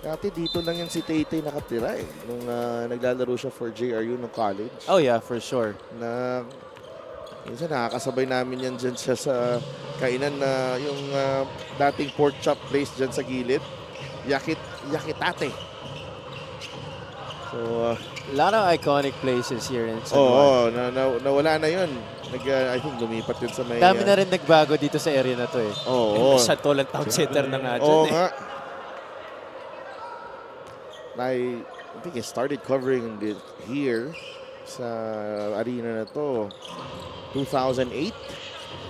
Speaker 1: Dati dito lang yan si Tete nakatira eh. Nung naglalaro siya for JRU nung college.
Speaker 2: Oh yeah, for sure.
Speaker 1: Na minsan nakakasabay namin yan dyan siya sa kainan na yung dating pork chop place dyan sa gilid. Yakitate. So,
Speaker 2: A lot of iconic places here in San
Speaker 1: oo,
Speaker 2: Juan.
Speaker 1: nawala na yun. I think lumipat yun sa may...
Speaker 2: Dami na rin nagbago dito sa area na to eh.
Speaker 1: Oo.
Speaker 2: Sa Tolan Town Center na nga dyan
Speaker 1: Oo
Speaker 2: eh.
Speaker 1: nga. I think I started covering it here sa arena na to 2008.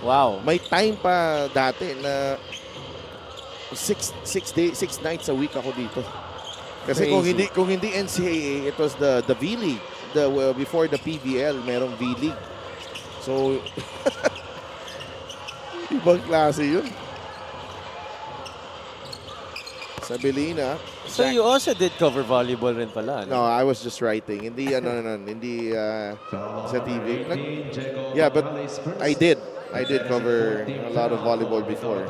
Speaker 2: Wow.
Speaker 1: May time pa dati na 6 nights a week ako dito. Kasi
Speaker 2: Crazy.
Speaker 1: kung hindi NCAA, it was the V-League. Before the PBL, merong V-League. So ibang klase yun. Sa Belina.
Speaker 2: So you also did cover volleyball rin pala,
Speaker 1: No, I was just writing. Hindi hindi sa TV. Yeah, but I did cover a lot of volleyball before.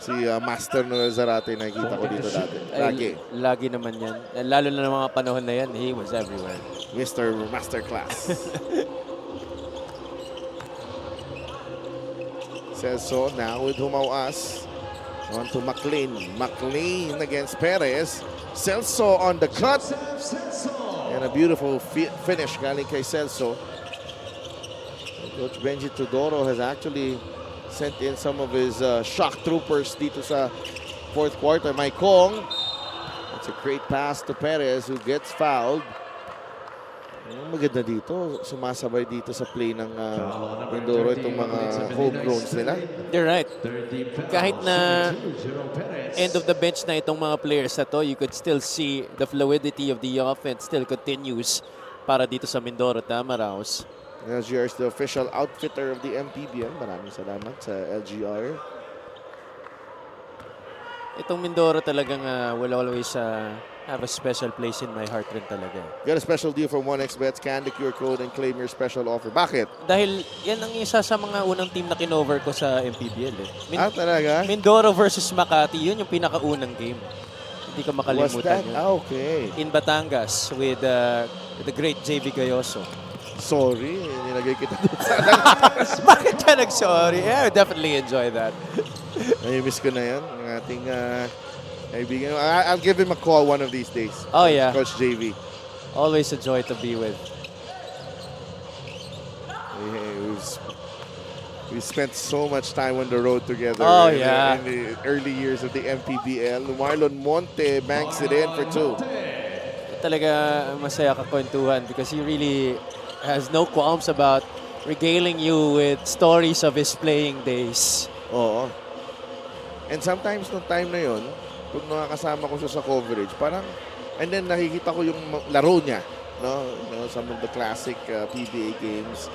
Speaker 1: Si Master no Zarate nakikita ko dito dati. Lagi.
Speaker 2: Lagi naman yan. Lalo na ng mga panahon na yan, he was everywhere.
Speaker 1: Mr. Masterclass. Celso now with Humawas. On to McLean. McLean against Perez. Celso on the cut. And a beautiful finish galing kay Celso. Coach Benji Tudoro has actually sent in some of his shock troopers dito sa fourth quarter. Maikong. It's a great pass to Perez who gets fouled. Maganda dito. Sumasabay dito sa play ng Mindoro itong mga homegrowns nila.
Speaker 2: You're right. Kahit na end of the bench na itong mga players na to, you could still see the fluidity of the offense still continues para dito sa Mindoro. Tama, Raus.
Speaker 1: LGR is the official outfitter of the MPBL. Maraming salamat sa LGR.
Speaker 2: Itong Mindoro talagang will always have a special place in my heart rin talaga.
Speaker 1: Got a special deal from 1xBet. Scan the QR code and claim your special offer. Bakit?
Speaker 2: Dahil yan ang isa sa mga unang team na kinover ko sa MPBL.
Speaker 1: Talaga?
Speaker 2: Mindoro versus Makati, yun yung pinakaunang game. Hindi ko
Speaker 1: Was
Speaker 2: makalimutan
Speaker 1: that?
Speaker 2: yun.
Speaker 1: Okay.
Speaker 2: In Batangas with the great JV Gayoso.
Speaker 1: Sorry, nilagay kita doon.
Speaker 2: Bakit ka nag-sorry? Yeah, I definitely enjoy that.
Speaker 1: Nami-miss ko na yan. Ang ating kaibigan. I'll give him a call one of these days.
Speaker 2: Oh, yeah.
Speaker 1: Coach JV.
Speaker 2: Always a joy to be with.
Speaker 1: We spent so much time on the road together.
Speaker 2: Oh,
Speaker 1: in
Speaker 2: yeah.
Speaker 1: the early years of the MPBL. Marlon Monte banks it in for 2.
Speaker 2: Talaga masaya ka kwentuhan because he really has no qualms about regaling you with stories of his playing days.
Speaker 1: Oo. And sometimes nung time na yon, pag nakakasama ko siya sa coverage, parang, and then nakikita ko yung laro niya, no? Some of the classic PBA games.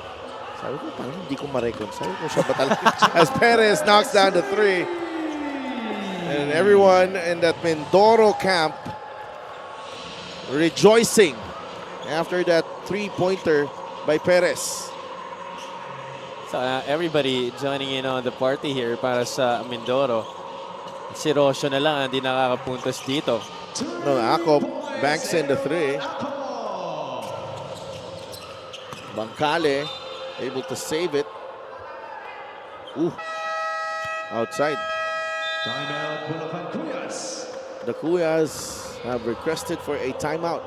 Speaker 1: Sabi ko, parang hindi ko ma-reconcile kung siya ba talaga. As Perez knocks down the 3. And everyone in that Mindoro camp rejoicing after that 3-pointer by Perez.
Speaker 2: So everybody joining in on the party here para sa Mindoro. Si Rosio na lang hindi nakakapuntos dito.
Speaker 1: No, Akop banks in the 3. Bangkale able to save it. Ooh, outside.
Speaker 4: Timeout, Bulacan Kuyas.
Speaker 1: The Kuyas have requested for a timeout.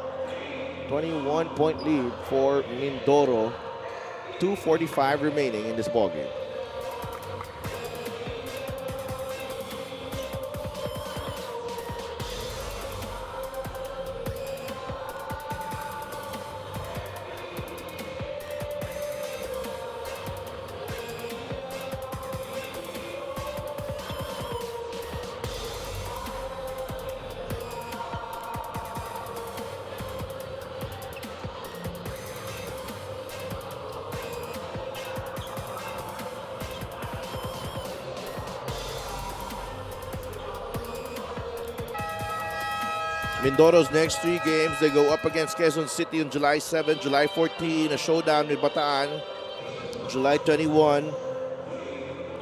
Speaker 1: 21-point lead for Mindoro. 2:45 remaining in this ballgame. Mindoro's next 3 games, they go up against Quezon City on July 7, July 14, a showdown with Bataan. July 21,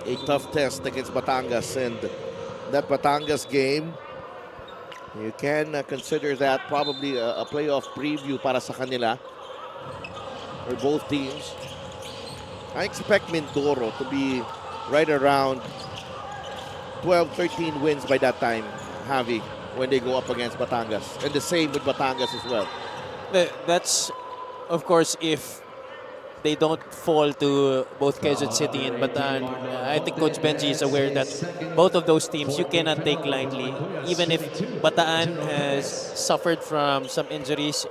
Speaker 1: a tough test against Batangas. And that Batangas game, you can consider that probably a playoff preview para sa kanila, or both teams. I expect Mindoro to be right around 12, 13 wins by that time, Javi, when they go up against Batangas. And the same with Batangas as well.
Speaker 2: That's, of course, if they don't fall to both Quezon City and Bataan. I think Coach Benji is aware that both of those teams you cannot take lightly. Even if Bataan has suffered from some injuries,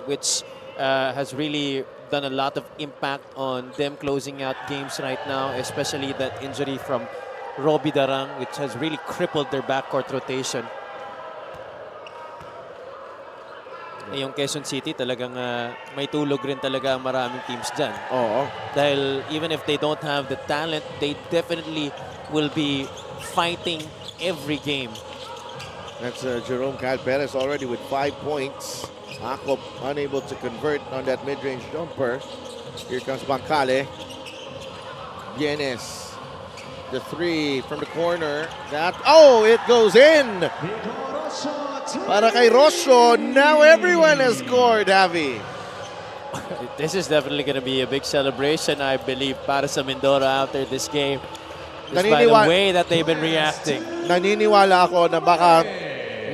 Speaker 2: which has really done a lot of impact on them closing out games right now, especially that injury from Robbie Darang, which has really crippled their backcourt rotation. Yung Quezon City talagang may tulog rin talaga ang maraming teams dyan.
Speaker 1: Oo.
Speaker 2: Dahil even if they don't have the talent, they definitely will be fighting every game.
Speaker 1: That's Jerome Kyle Perez already with 5 points. Akop unable to convert on that mid-range jumper. Here comes Bancale. Bienes. The 3 from the corner. It goes in! Para kay Rosho, now everyone has scored, Javi.
Speaker 2: This is definitely going to be a big celebration, I believe, para sa Mindoro after this game. Just by the way that they've been reacting.
Speaker 1: Naniniwala ako na baka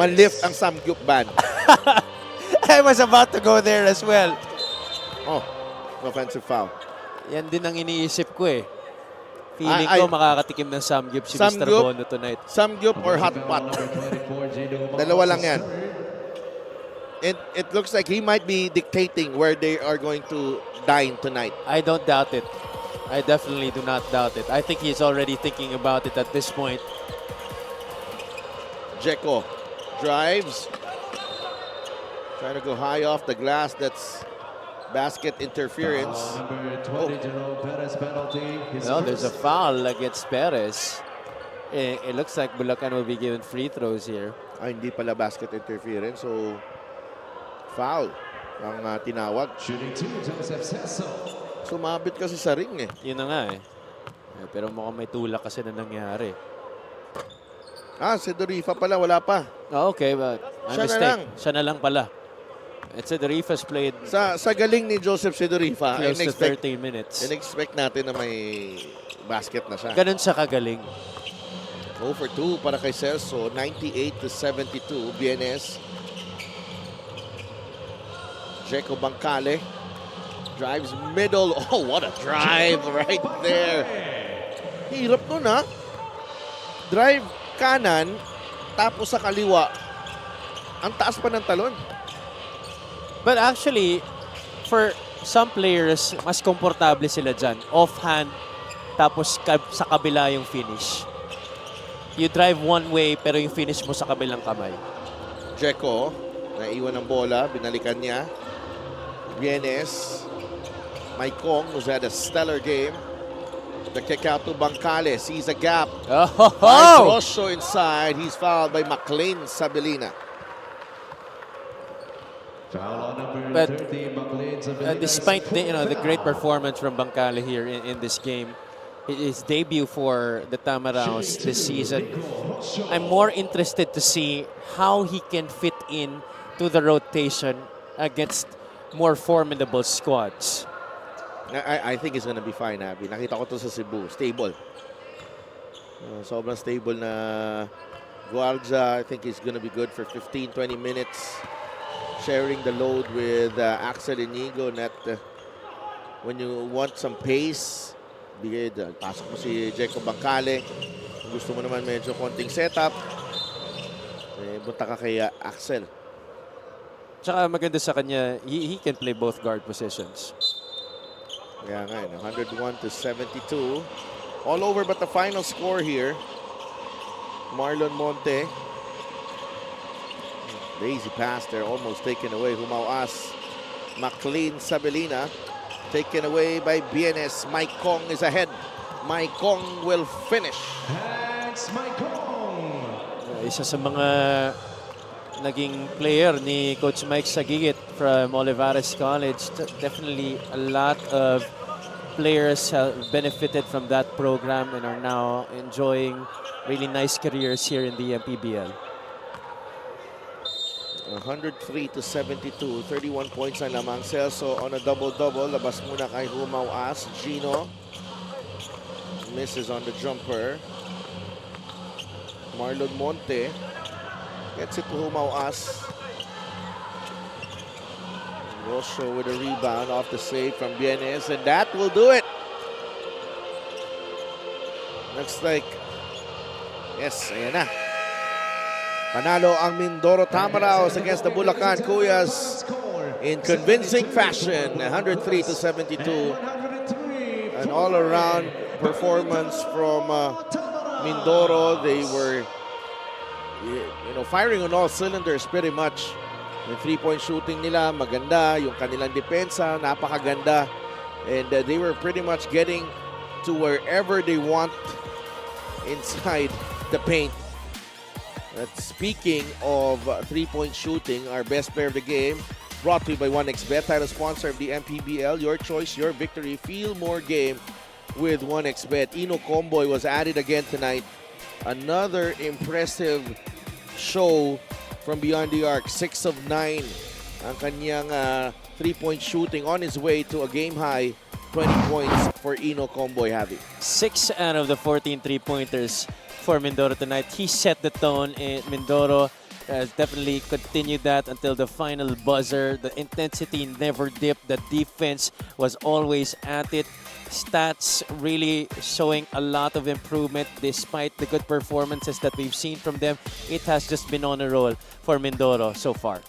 Speaker 1: man-lift ang Samgyup ban.
Speaker 8: I was about to go there as well.
Speaker 1: Oh, offensive foul.
Speaker 2: Yan din ang iniisip ko eh. Feeling ko makakatikim ng Samgyup si Mr. Bono tonight.
Speaker 1: Samgyup or hot pot. Dalawa lang yan. It looks like he might be dictating where they are going to dine tonight.
Speaker 2: I don't doubt it. I definitely do not doubt it. I think he's already thinking about it at this point.
Speaker 1: Jeko drives. Trying to go high off the glass. That's basket interference.
Speaker 2: No, there's a foul against Perez. It looks like Bulacan will be given free throws here.
Speaker 1: Hindi pala basket interference. So, foul ang tinawag. Sumabit kasi sa ring eh.
Speaker 2: Yun na nga eh. Pero mukhang may tulak kasi na nangyari.
Speaker 1: Si Dorifa pala, wala pa.
Speaker 2: Oh, okay, but my
Speaker 1: Siya na
Speaker 2: mistake.
Speaker 1: lang.
Speaker 2: Siya na lang pala. It's a Dorifa's played
Speaker 1: Sa galing ni Joseph Sidorifa,
Speaker 2: close to 13 minutes.
Speaker 1: in-expect natin na may basket na siya.
Speaker 2: Ganun siya kagaling.
Speaker 1: 0 for 2 para kay Celso, 98-72, Bienes. Jeko Bancale drives middle. Oh, what a drive right there. Hirap nun ha. Drive kanan, tapos sa kaliwa. Ang taas pa ng talon.
Speaker 2: But actually, for some players, mas komportable sila dyan. Offhand, tapos sa kabila yung finish. You drive one way, pero yung finish mo sa kabilang kamay.
Speaker 1: Jeko, naiwan ng bola, binalikan niya. Bienes. Maikong, who's had a stellar game. The kick out to Bancale, sees a gap. Finds Rosho inside. He's fouled by McLean Sabilina.
Speaker 2: But despite the great performance from Bancale here in this game, his debut for the Tamaraos this season, I'm more interested to see how he can fit in to the rotation against more formidable squads.
Speaker 1: I think he's gonna be fine, Abby. Nakita ko to sa Cebu. Stable. Sobrang stable na Guardia. I think he's gonna be good for 15-20 minutes. Sharing the load with Axel Inigo. When you want some pace, pasok mo si Jacob Bancale. Kung gusto mo naman medyo konting setup, bunta ka kay Axel.
Speaker 2: Tsaka maganda sa kanya, he can play both guard positions.
Speaker 1: Kaya nga, 101-72. All over but the final score here. Marlon Monte. Lazy pass there, almost taken away. Humawas. McLean Sabilina. Taken away by Bienes. Mike Kong is ahead. Mike Kong will finish.
Speaker 2: Isa sa mga naging player ni Coach Mike Sagigit from Olivares College. Definitely a lot of players have benefited from that program and are now enjoying really nice careers here in the MPBL.
Speaker 1: 103-72, 31 points na lamang. Celso on a double-double. Labas muna kay Humao As. Gino misses on the jumper. Marlon Monte gets it to Humao As. Rosso with a rebound off the save from Bienes, and that will do it. Looks like, yes, ayan na. Panalo ang Mindoro Tamaraos against the Bulacan Kuyas in convincing fashion, 103-72. An all-around performance from Mindoro. They were, firing on all cylinders pretty much. Yung three-point shooting nila, maganda. Yung kanilang depensa, napakaganda. And they were pretty much getting to wherever they want inside the paint. Speaking of three-point shooting, our best player of the game, brought to you by 1xBet, title sponsor of the MPBL. Your choice, your victory. Feel more game with 1xBet. Ino Comboy was added again tonight. Another impressive show from beyond the arc. 6 of 9 ang kanyang three-point shooting, on his way to a game-high 20 points for Ino Comboy Javi.
Speaker 2: 6 out of the 14 three-pointers for Mindoro tonight. He set the tone in Mindoro. Definitely continued that until the final buzzer. The intensity never dipped. The defense was always at it. Stats really showing a lot of improvement despite the good performances that we've seen from them. It has just been on a roll for Mindoro so far.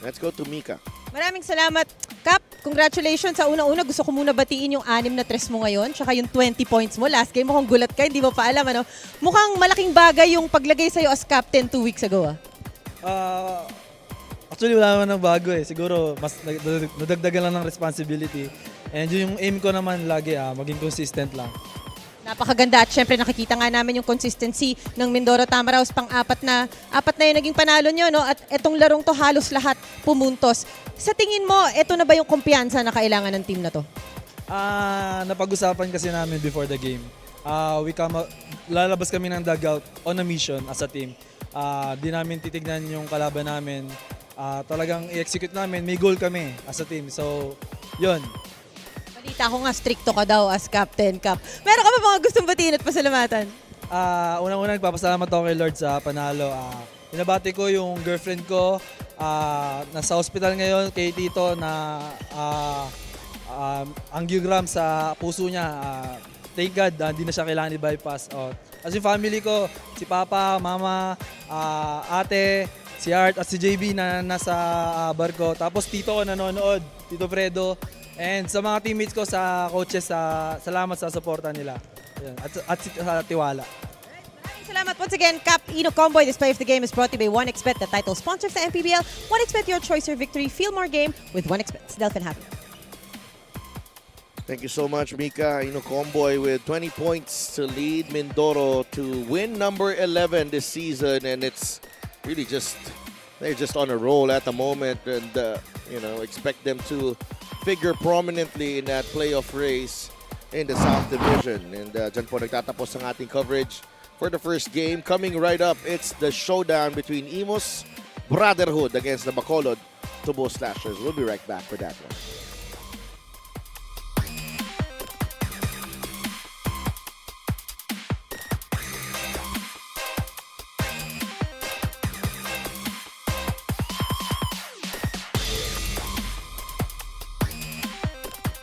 Speaker 1: Let's go to Mika.
Speaker 5: Maraming salamat, Kap. Congratulations. Sa unang-una, gusto ko muna batiin yung 6 na tres mo ngayon, tsaka yung 20 points mo. Last game mo kung gulat ka, hindi mo pa alam. Ano? Mukhang malaking bagay yung paglagay sa'yo as captain 2 weeks ago.
Speaker 9: Actually, wala naman ng bago eh. Siguro, mas nadagdagan lang ng responsibility. And yung aim ko naman lagi, maging consistent lang.
Speaker 5: Napakaganda at syempre nakikita nga namin yung consistency ng Mindoro Tamaraos. Apat na yung naging panalo nyo, no? At etong larong to halos lahat pumuntos. Sa tingin mo, eto na ba yung kumpiyansa na kailangan ng team na to?
Speaker 9: Napag-usapan kasi namin before the game. Lalabas kami ng dugout on a mission as a team. Di namin titignan yung kalaban namin. Talagang i-execute namin. May goal kami as a team. So, yun.
Speaker 5: Balita ko nga, stricto ka daw as captain, Kap. Meron ka ba mga gustong batiin at pasalamatan?
Speaker 9: Unang-una, nagpapasalamat ako kay Lord sa panalo. Pinabati ko yung girlfriend ko. Nasa hospital ngayon kay Tito na angiogram sa puso niya. Thank God, hindi na siya kailangan i-bypass. As yung family ko, si Papa, Mama, Ate, si Art at si JB na nasa barko. Tapos Tito ko nanonood, Tito Fredo. And sa mga teammates ko, sa coaches, salamat sa suporta nila. At sa tiwala.
Speaker 5: Maraming salamat once again, Kap Ino Comboy. This play of the game is brought to you by 1xBet, the title sponsor of the MPBL. 1xBet, your choice, your victory. Feel more game with 1xBet. Delphin happy.
Speaker 1: Thank you so much, Mika. Ino Comboy with 20 points to lead Mindoro to win number 11 this season. And it's really they're just on a roll at the moment. And, expect them to figure prominently in that playoff race in the South Division. And dyan po nagtatapos ang ating coverage for the first game. Coming right up, it's the showdown between Imos Brotherhood against the Bacolod Tubo Slashers. We'll be right back for that one.